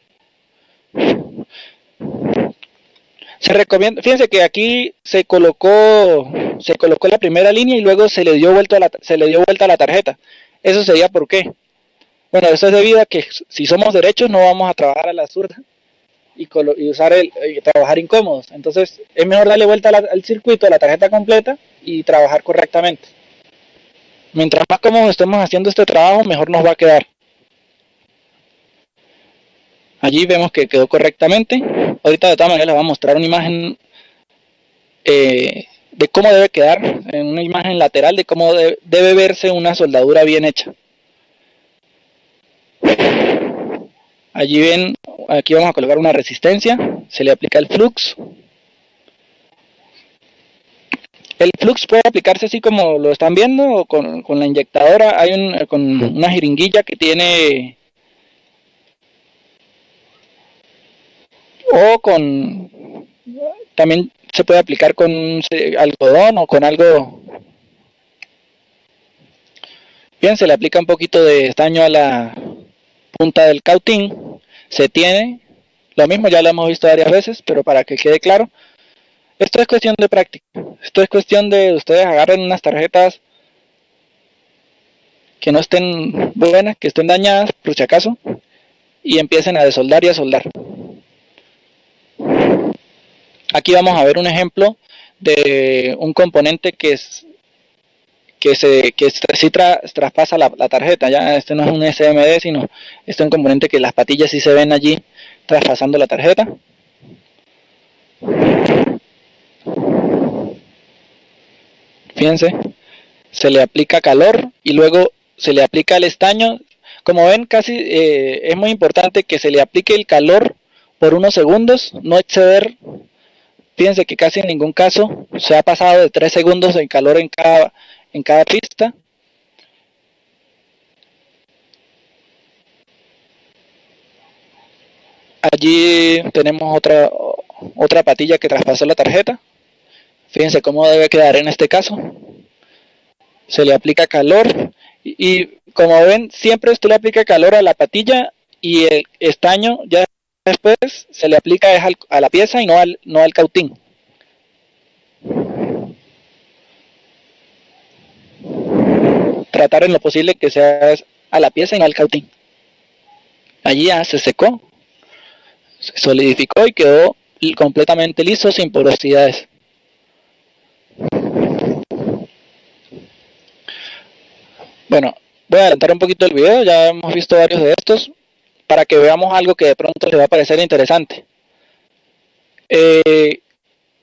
Se recomienda, fíjense que aquí se colocó la primera línea y luego se le dio vuelta a la tarjeta. Eso sería ¿por qué? Bueno, eso es debido a que si somos derechos no vamos a trabajar a la zurda y trabajar incómodos. Entonces es mejor darle vuelta al circuito, a la tarjeta completa y trabajar correctamente. Mientras más cómodos estemos haciendo este trabajo, mejor nos va a quedar. Allí vemos que quedó correctamente. Ahorita de todas maneras les voy a mostrar una imagen de cómo debe quedar, en una imagen lateral de cómo debe verse una soldadura bien hecha. Allí ven, aquí vamos a colocar una resistencia, se le aplica el flux. El flux puede aplicarse así como lo están viendo, o con la inyectadora. Hay con una jeringuilla que tiene, o también se puede aplicar con algodón o con algo. Bien, se le aplica un poquito de estaño a la punta del cautín, se tiene, lo mismo ya lo hemos visto varias veces, pero para que quede claro, esto es cuestión de práctica, esto es cuestión de ustedes agarren unas tarjetas que no estén buenas, que estén dañadas por si acaso, y empiecen a desoldar y a soldar. Aquí vamos a ver un ejemplo de un componente que sí traspasa la tarjeta. Ya este no es un SMD, sino este es un componente que las patillas sí se ven allí traspasando la tarjeta. Fíjense, se le aplica calor y luego se le aplica el estaño. Como ven, casi es muy importante que se le aplique el calor por unos segundos, no exceder. Fíjense que casi en ningún caso se ha pasado de 3 segundos de calor en cada pista. Allí tenemos otra patilla que traspasó la tarjeta. Fíjense cómo debe quedar en este caso. Se le aplica calor y como ven, siempre usted le aplica calor a la patilla y el estaño ya después se le aplica a la pieza y no al cautín. Tratar en lo posible que sea a la pieza y no al cautín. Allí ya se secó, se solidificó y quedó completamente liso sin porosidades. Bueno, voy a adelantar un poquito el video, ya hemos visto varios de estos, para que veamos algo que de pronto les va a parecer interesante.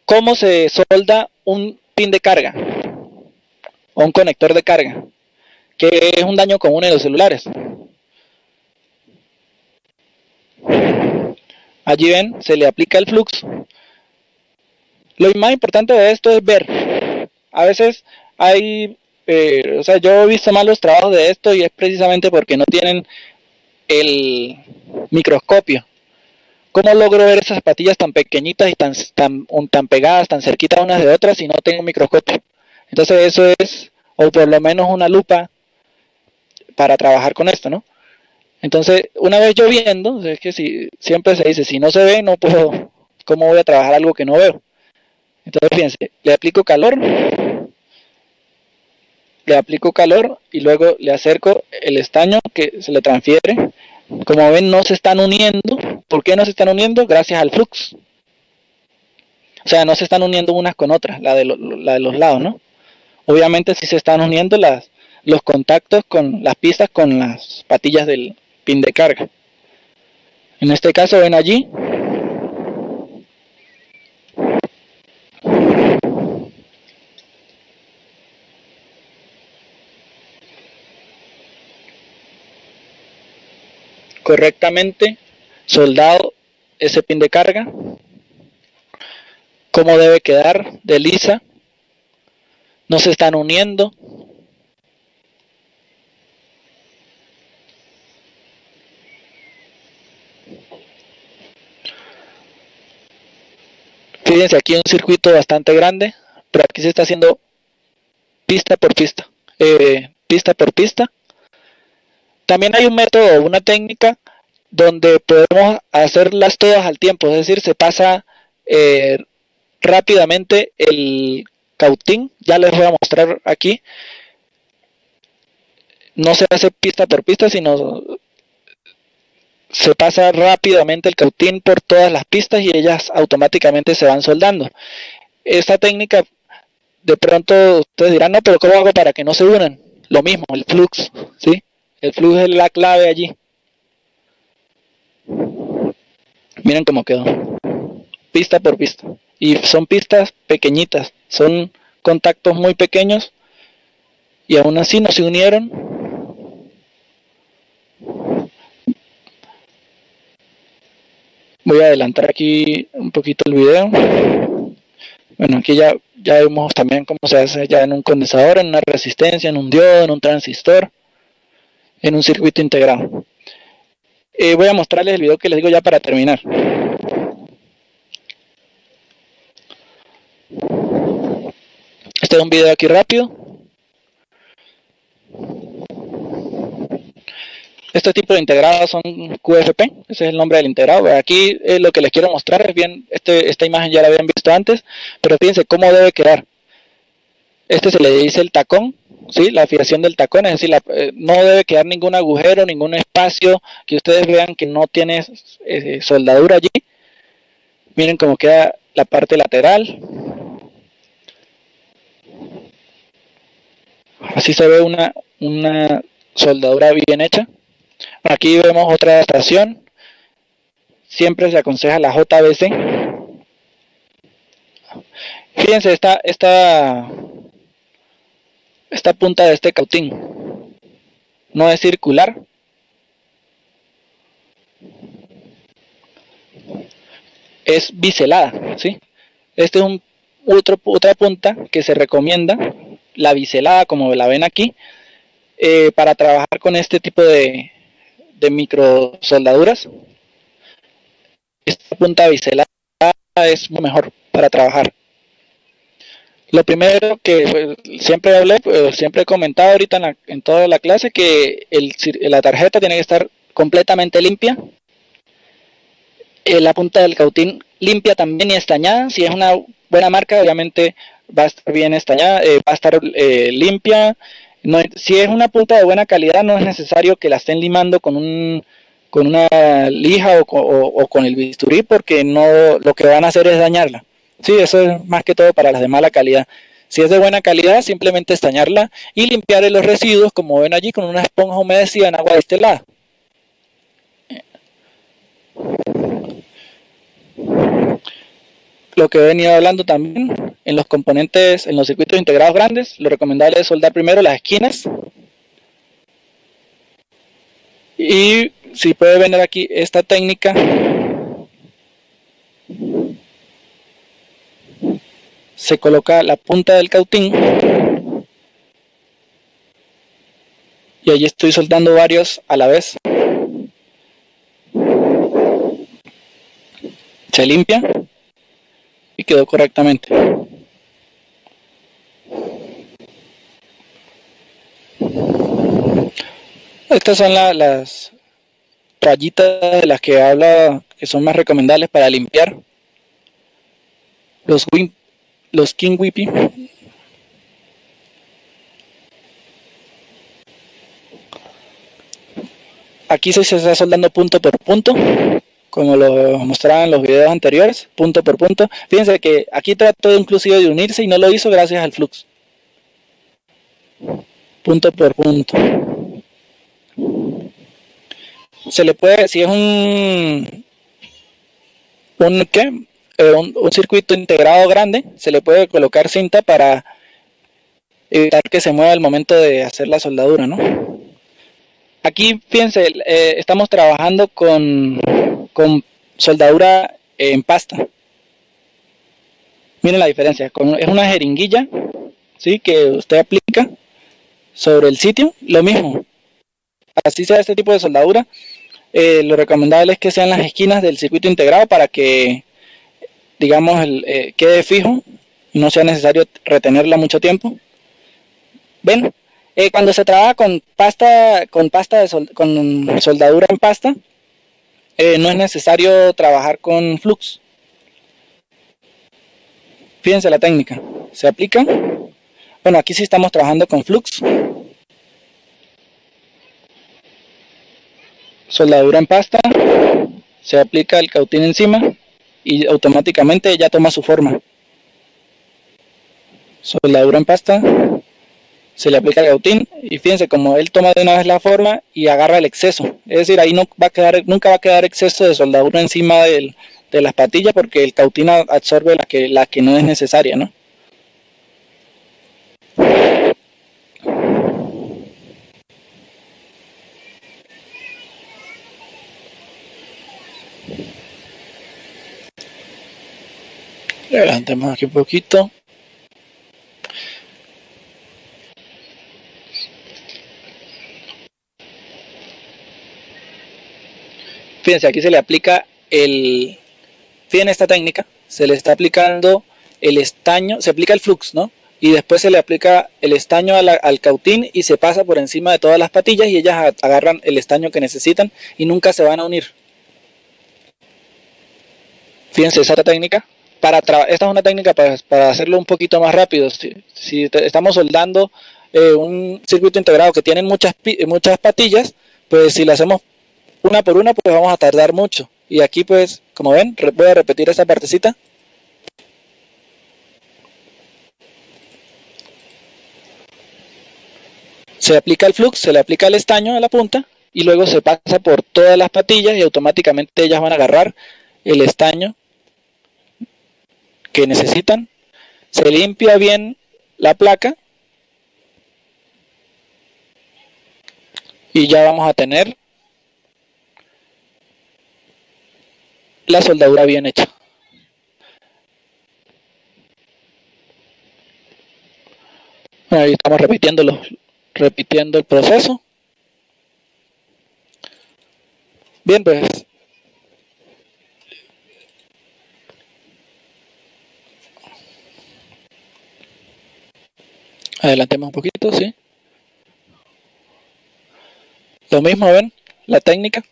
¿Cómo se solda un pin de carga o un conector de carga? Que es un daño común en los celulares. Allí ven, se le aplica el flux. Lo más importante de esto es ver. A veces hay, yo he visto malos trabajos de esto y es precisamente porque no tienen el microscopio. ¿Cómo logro ver esas patillas tan pequeñitas y tan pegadas, tan cerquitas unas de otras si no tengo un microscopio? Entonces eso es, o por lo menos una lupa para trabajar con esto, ¿no? Entonces, una vez yo viendo, es que siempre se dice, si no se ve, no puedo, ¿cómo voy a trabajar algo que no veo? Entonces, fíjense, le aplico calor y luego le acerco el estaño que se le transfiere. Como ven, no se están uniendo. ¿Por qué no se están uniendo? Gracias al flux. O sea, no se están uniendo unas con otras, la de los lados, ¿no? Obviamente sí se están uniendo los contactos con las pistas con las patillas del pin de carga. En este caso ven allí correctamente soldado ese pin de carga, cómo debe quedar de lisa, no se están uniendo. Fíjense aquí un circuito bastante grande, pero aquí se está haciendo pista por pista, pista por pista. También hay un método, una técnica donde podemos hacerlas todas al tiempo, es decir, se pasa rápidamente el cautín, ya les voy a mostrar aquí. No se hace pista por pista, sino se pasa rápidamente el cautín por todas las pistas y ellas automáticamente se van soldando. Esta técnica, de pronto ustedes dirán, no, pero ¿cómo hago para que no se unan? Lo mismo, el flux, ¿sí? El flux es la clave allí. Miren cómo quedó. Pista por pista. Y son pistas pequeñitas, son contactos muy pequeños y aún así no se unieron. Voy a adelantar aquí un poquito el video. Bueno, aquí ya vemos también cómo se hace ya en un condensador, en una resistencia, en un diodo, en un transistor, en un circuito integrado. Voy a mostrarles el video que les digo ya para terminar. Este es un video aquí rápido. Este tipo de integrados son QFP, ese es el nombre del integrado. Aquí lo que les quiero mostrar es bien, esta imagen ya la habían visto antes, pero fíjense cómo debe quedar. Este se le dice el tacón, ¿sí? La afilación del tacón, es decir, no debe quedar ningún agujero, ningún espacio, que ustedes vean que no tiene soldadura allí. Miren cómo queda la parte lateral. Así se ve una soldadura bien hecha. Aquí vemos otra adaptación. Siempre se aconseja la JBC. Fíjense esta punta de este cautín. No es circular. Es biselada, ¿sí? Este es otra punta que se recomienda, la biselada como la ven aquí, para trabajar con este tipo de micro soldaduras. esta punta biselada es mejor para trabajar. Lo primero que siempre hablé, siempre he comentado ahorita en toda la clase, que la tarjeta tiene que estar completamente limpia. La punta del cautín limpia también y estañada. Si es una buena marca, obviamente va a estar bien estañada, va a estar limpia. No, si es una punta de buena calidad, no es necesario que la estén limando con una lija o con el bisturí, porque no, lo que van a hacer es dañarla. Sí, eso es más que todo para las de mala calidad. Si es de buena calidad, simplemente estañarla y limpiar los residuos, como ven allí, con una esponja humedecida en agua destilada. Lo que he venido hablando también, en los componentes, en los circuitos integrados grandes, lo recomendable es soldar primero las esquinas. Y si puede ver aquí esta técnica, se coloca la punta del cautín y allí estoy soldando varios a la vez. Se limpia y quedó correctamente. Estas son las rayitas de las que habla, que son más recomendables para limpiar los King Whippy. Aquí se está soldando punto por punto, como lo mostraba en los videos anteriores, punto por punto. Fíjense que aquí trató inclusive de unirse y no lo hizo gracias al flux. Punto por punto. Se le puede, si es un circuito integrado grande, se le puede colocar cinta para evitar que se mueva al momento de hacer la soldadura, ¿no? Aquí, fíjense, estamos trabajando con soldadura en pasta. Miren la diferencia, es una jeringuilla, ¿sí?, que usted aplica sobre el sitio, lo mismo. Así sea este tipo de soldadura, lo recomendable es que sean las esquinas del circuito integrado para que, digamos, quede fijo y no sea necesario retenerla mucho tiempo. ¿Ven? Cuando se trabaja con soldadura en pasta, no es necesario trabajar con flux. Fíjense la técnica. Se aplica. Bueno, aquí sí estamos trabajando con flux. Soldadura en pasta. Se aplica el cautín encima y automáticamente ya toma su forma. Soldadura en pasta. Se le aplica el cautín y fíjense como él toma de una vez la forma y agarra el exceso. Es decir, ahí nunca va a quedar exceso de soldadura encima de las patillas, porque el cautín absorbe la que no es necesaria, ¿no? Levantemos aquí un poquito. Fíjense, aquí se le aplica fíjense esta técnica, se le está aplicando el estaño, se aplica el flux, ¿no? Y después se le aplica el estaño al cautín y se pasa por encima de todas las patillas y ellas agarran el estaño que necesitan y nunca se van a unir. Fíjense esa técnica. Esta es una técnica para hacerlo un poquito más rápido. Si estamos soldando un circuito integrado que tiene muchas patillas, pues si lo hacemos una por una, pues vamos a tardar mucho. Y aquí, pues, como ven, voy a repetir esta partecita. Se aplica el flux, se le aplica el estaño a la punta y luego se pasa por todas las patillas y automáticamente ellas van a agarrar el estaño que necesitan. Se limpia bien la placa y ya vamos a tener la soldadura bien hecha. Ahí estamos repitiendo el proceso. Bien, pues Adelantemos un poquito, sí. Lo mismo, ven, la técnica.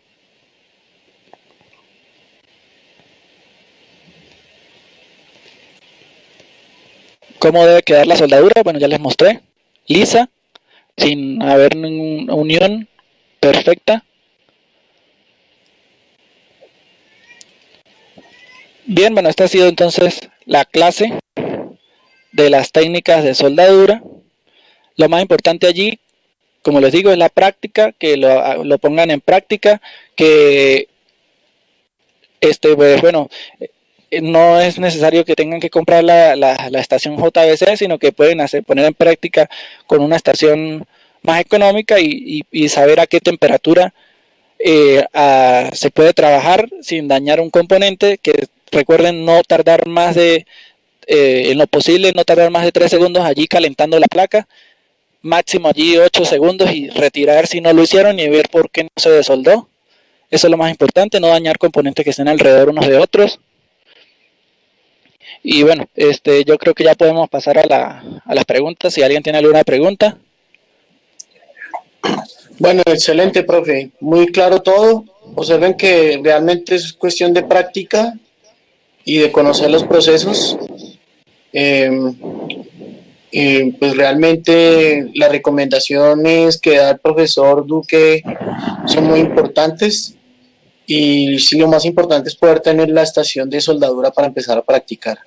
¿Cómo debe quedar la soldadura? Bueno, ya les mostré. Lisa, sin haber ninguna unión, perfecta. Bien, bueno, esta ha sido entonces la clase de las técnicas de soldadura. Lo más importante allí, como les digo, es la práctica, que lo pongan en práctica, que pues, bueno, no es necesario que tengan que comprar la estación JBC, sino que pueden poner en práctica con una estación más económica y saber a qué temperatura se puede trabajar sin dañar un componente, que recuerden no tardar más de, en lo posible, no tardar más de 3 segundos allí calentando la placa, máximo allí 8 segundos y retirar si no lo hicieron y ver por qué no se desoldó. Eso es lo más importante, no dañar componentes que estén alrededor unos de otros. Y bueno, yo creo que ya podemos pasar a las preguntas. Si alguien tiene alguna pregunta. Bueno, excelente, profe. Muy claro todo. Observen que realmente es cuestión de práctica y de conocer los procesos. Pues realmente las recomendaciones que da el profesor Duque son muy importantes. Y sí, lo más importante es poder tener la estación de soldadura para empezar a practicar.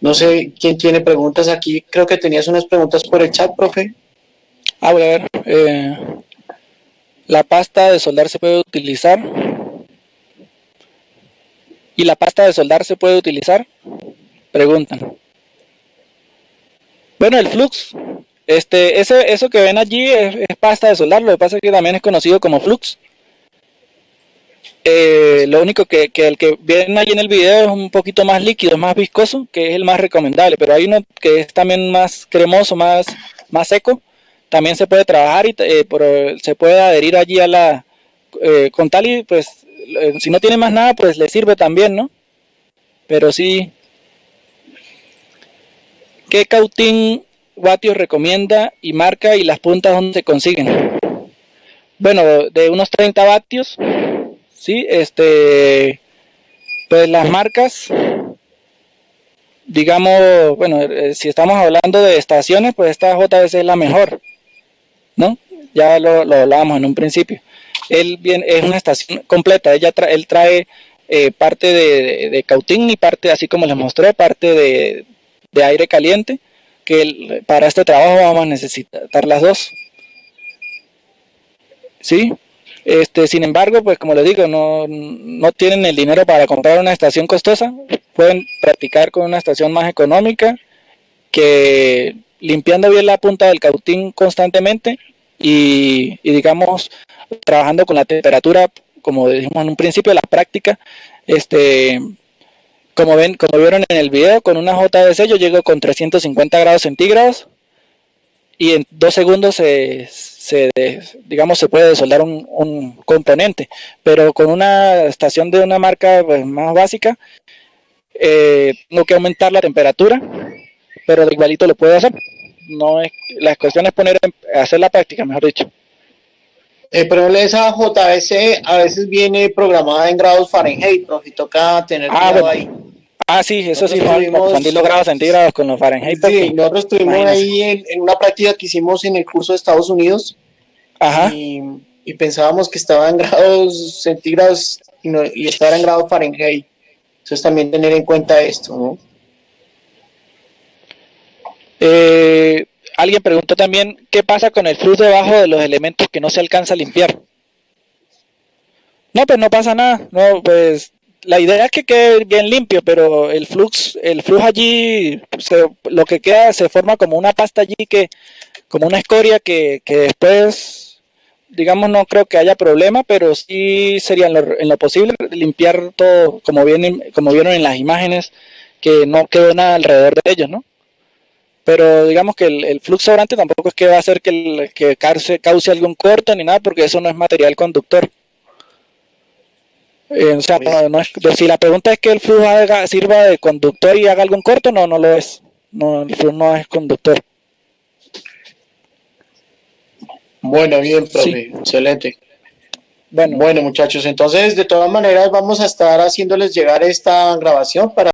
No sé quién tiene preguntas aquí. Creo que tenías unas preguntas por el chat, profe. A ver, la pasta de soldar se puede utilizar. ¿Y la pasta de soldar se puede utilizar? Preguntan. Bueno, el flux, eso que ven allí es pasta de soldar. Lo que pasa es que también es conocido como flux. Lo único que el que ven ahí en el video es un poquito más líquido, más viscoso, que es el más recomendable, pero hay uno que es también más cremoso, más seco. También se puede trabajar y se puede adherir allí a con tal y pues si no tiene más nada pues le sirve también, ¿no? Pero sí. ¿Qué cautín vatios recomienda y marca y las puntas donde se consiguen? Bueno, de unos 30 vatios. Sí, pues las marcas, digamos, bueno, si estamos hablando de estaciones, pues esta JBC es la mejor, ¿no? Ya lo hablábamos en un principio. Es una estación completa, él trae parte de cautín y parte, así como les mostré, parte de aire caliente, que para este trabajo vamos a necesitar las dos. ¿Sí? Sin embargo, pues como les digo, no tienen el dinero para comprar una estación costosa, pueden practicar con una estación más económica, que limpiando bien la punta del cautín constantemente y digamos, trabajando con la temperatura, como dijimos en un principio, la práctica, como vieron en el video, con una JBC yo llego con 350 grados centígrados y en 2 segundos se puede desoldar un componente, pero con una estación de una marca pues, más básica, tengo que aumentar la temperatura, pero de igualito lo puedo hacer. No es, la cuestión es hacer la práctica, mejor dicho. Pero esa JBC a veces viene programada en grados Fahrenheit, ¿no? Y toca tener cuidado ahí. Sí, eso nosotros sí, confundir los grados centígrados con los Fahrenheit. Sí, nosotros estuvimos ahí en una práctica que hicimos en el curso de Estados Unidos. Ajá. Y pensábamos que estaba en grados centígrados y estaba en grados Fahrenheit. Entonces también tener en cuenta esto, ¿no? Alguien preguntó también, ¿qué pasa con el flux debajo de los elementos que no se alcanza a limpiar? No, pues no pasa nada. No, pues la idea es que quede bien limpio, pero el flux allí, lo que queda se forma como una pasta allí, como una escoria que después, digamos, no creo que haya problema, pero sí sería en lo posible limpiar todo, como vieron en las imágenes, que no quedó nada alrededor de ellos, ¿no? Pero digamos que el flux sobrante tampoco es que va a hacer que cause algún corte ni nada, porque eso no es material conductor. O sea, si la pregunta es que el flux sirva de conductor y haga algún corte, no lo es. No, el flux no es conductor. Bueno, bien, profe, Sí. excelente. Bueno, Bueno, muchachos, entonces de todas maneras vamos a estar haciéndoles llegar esta grabación para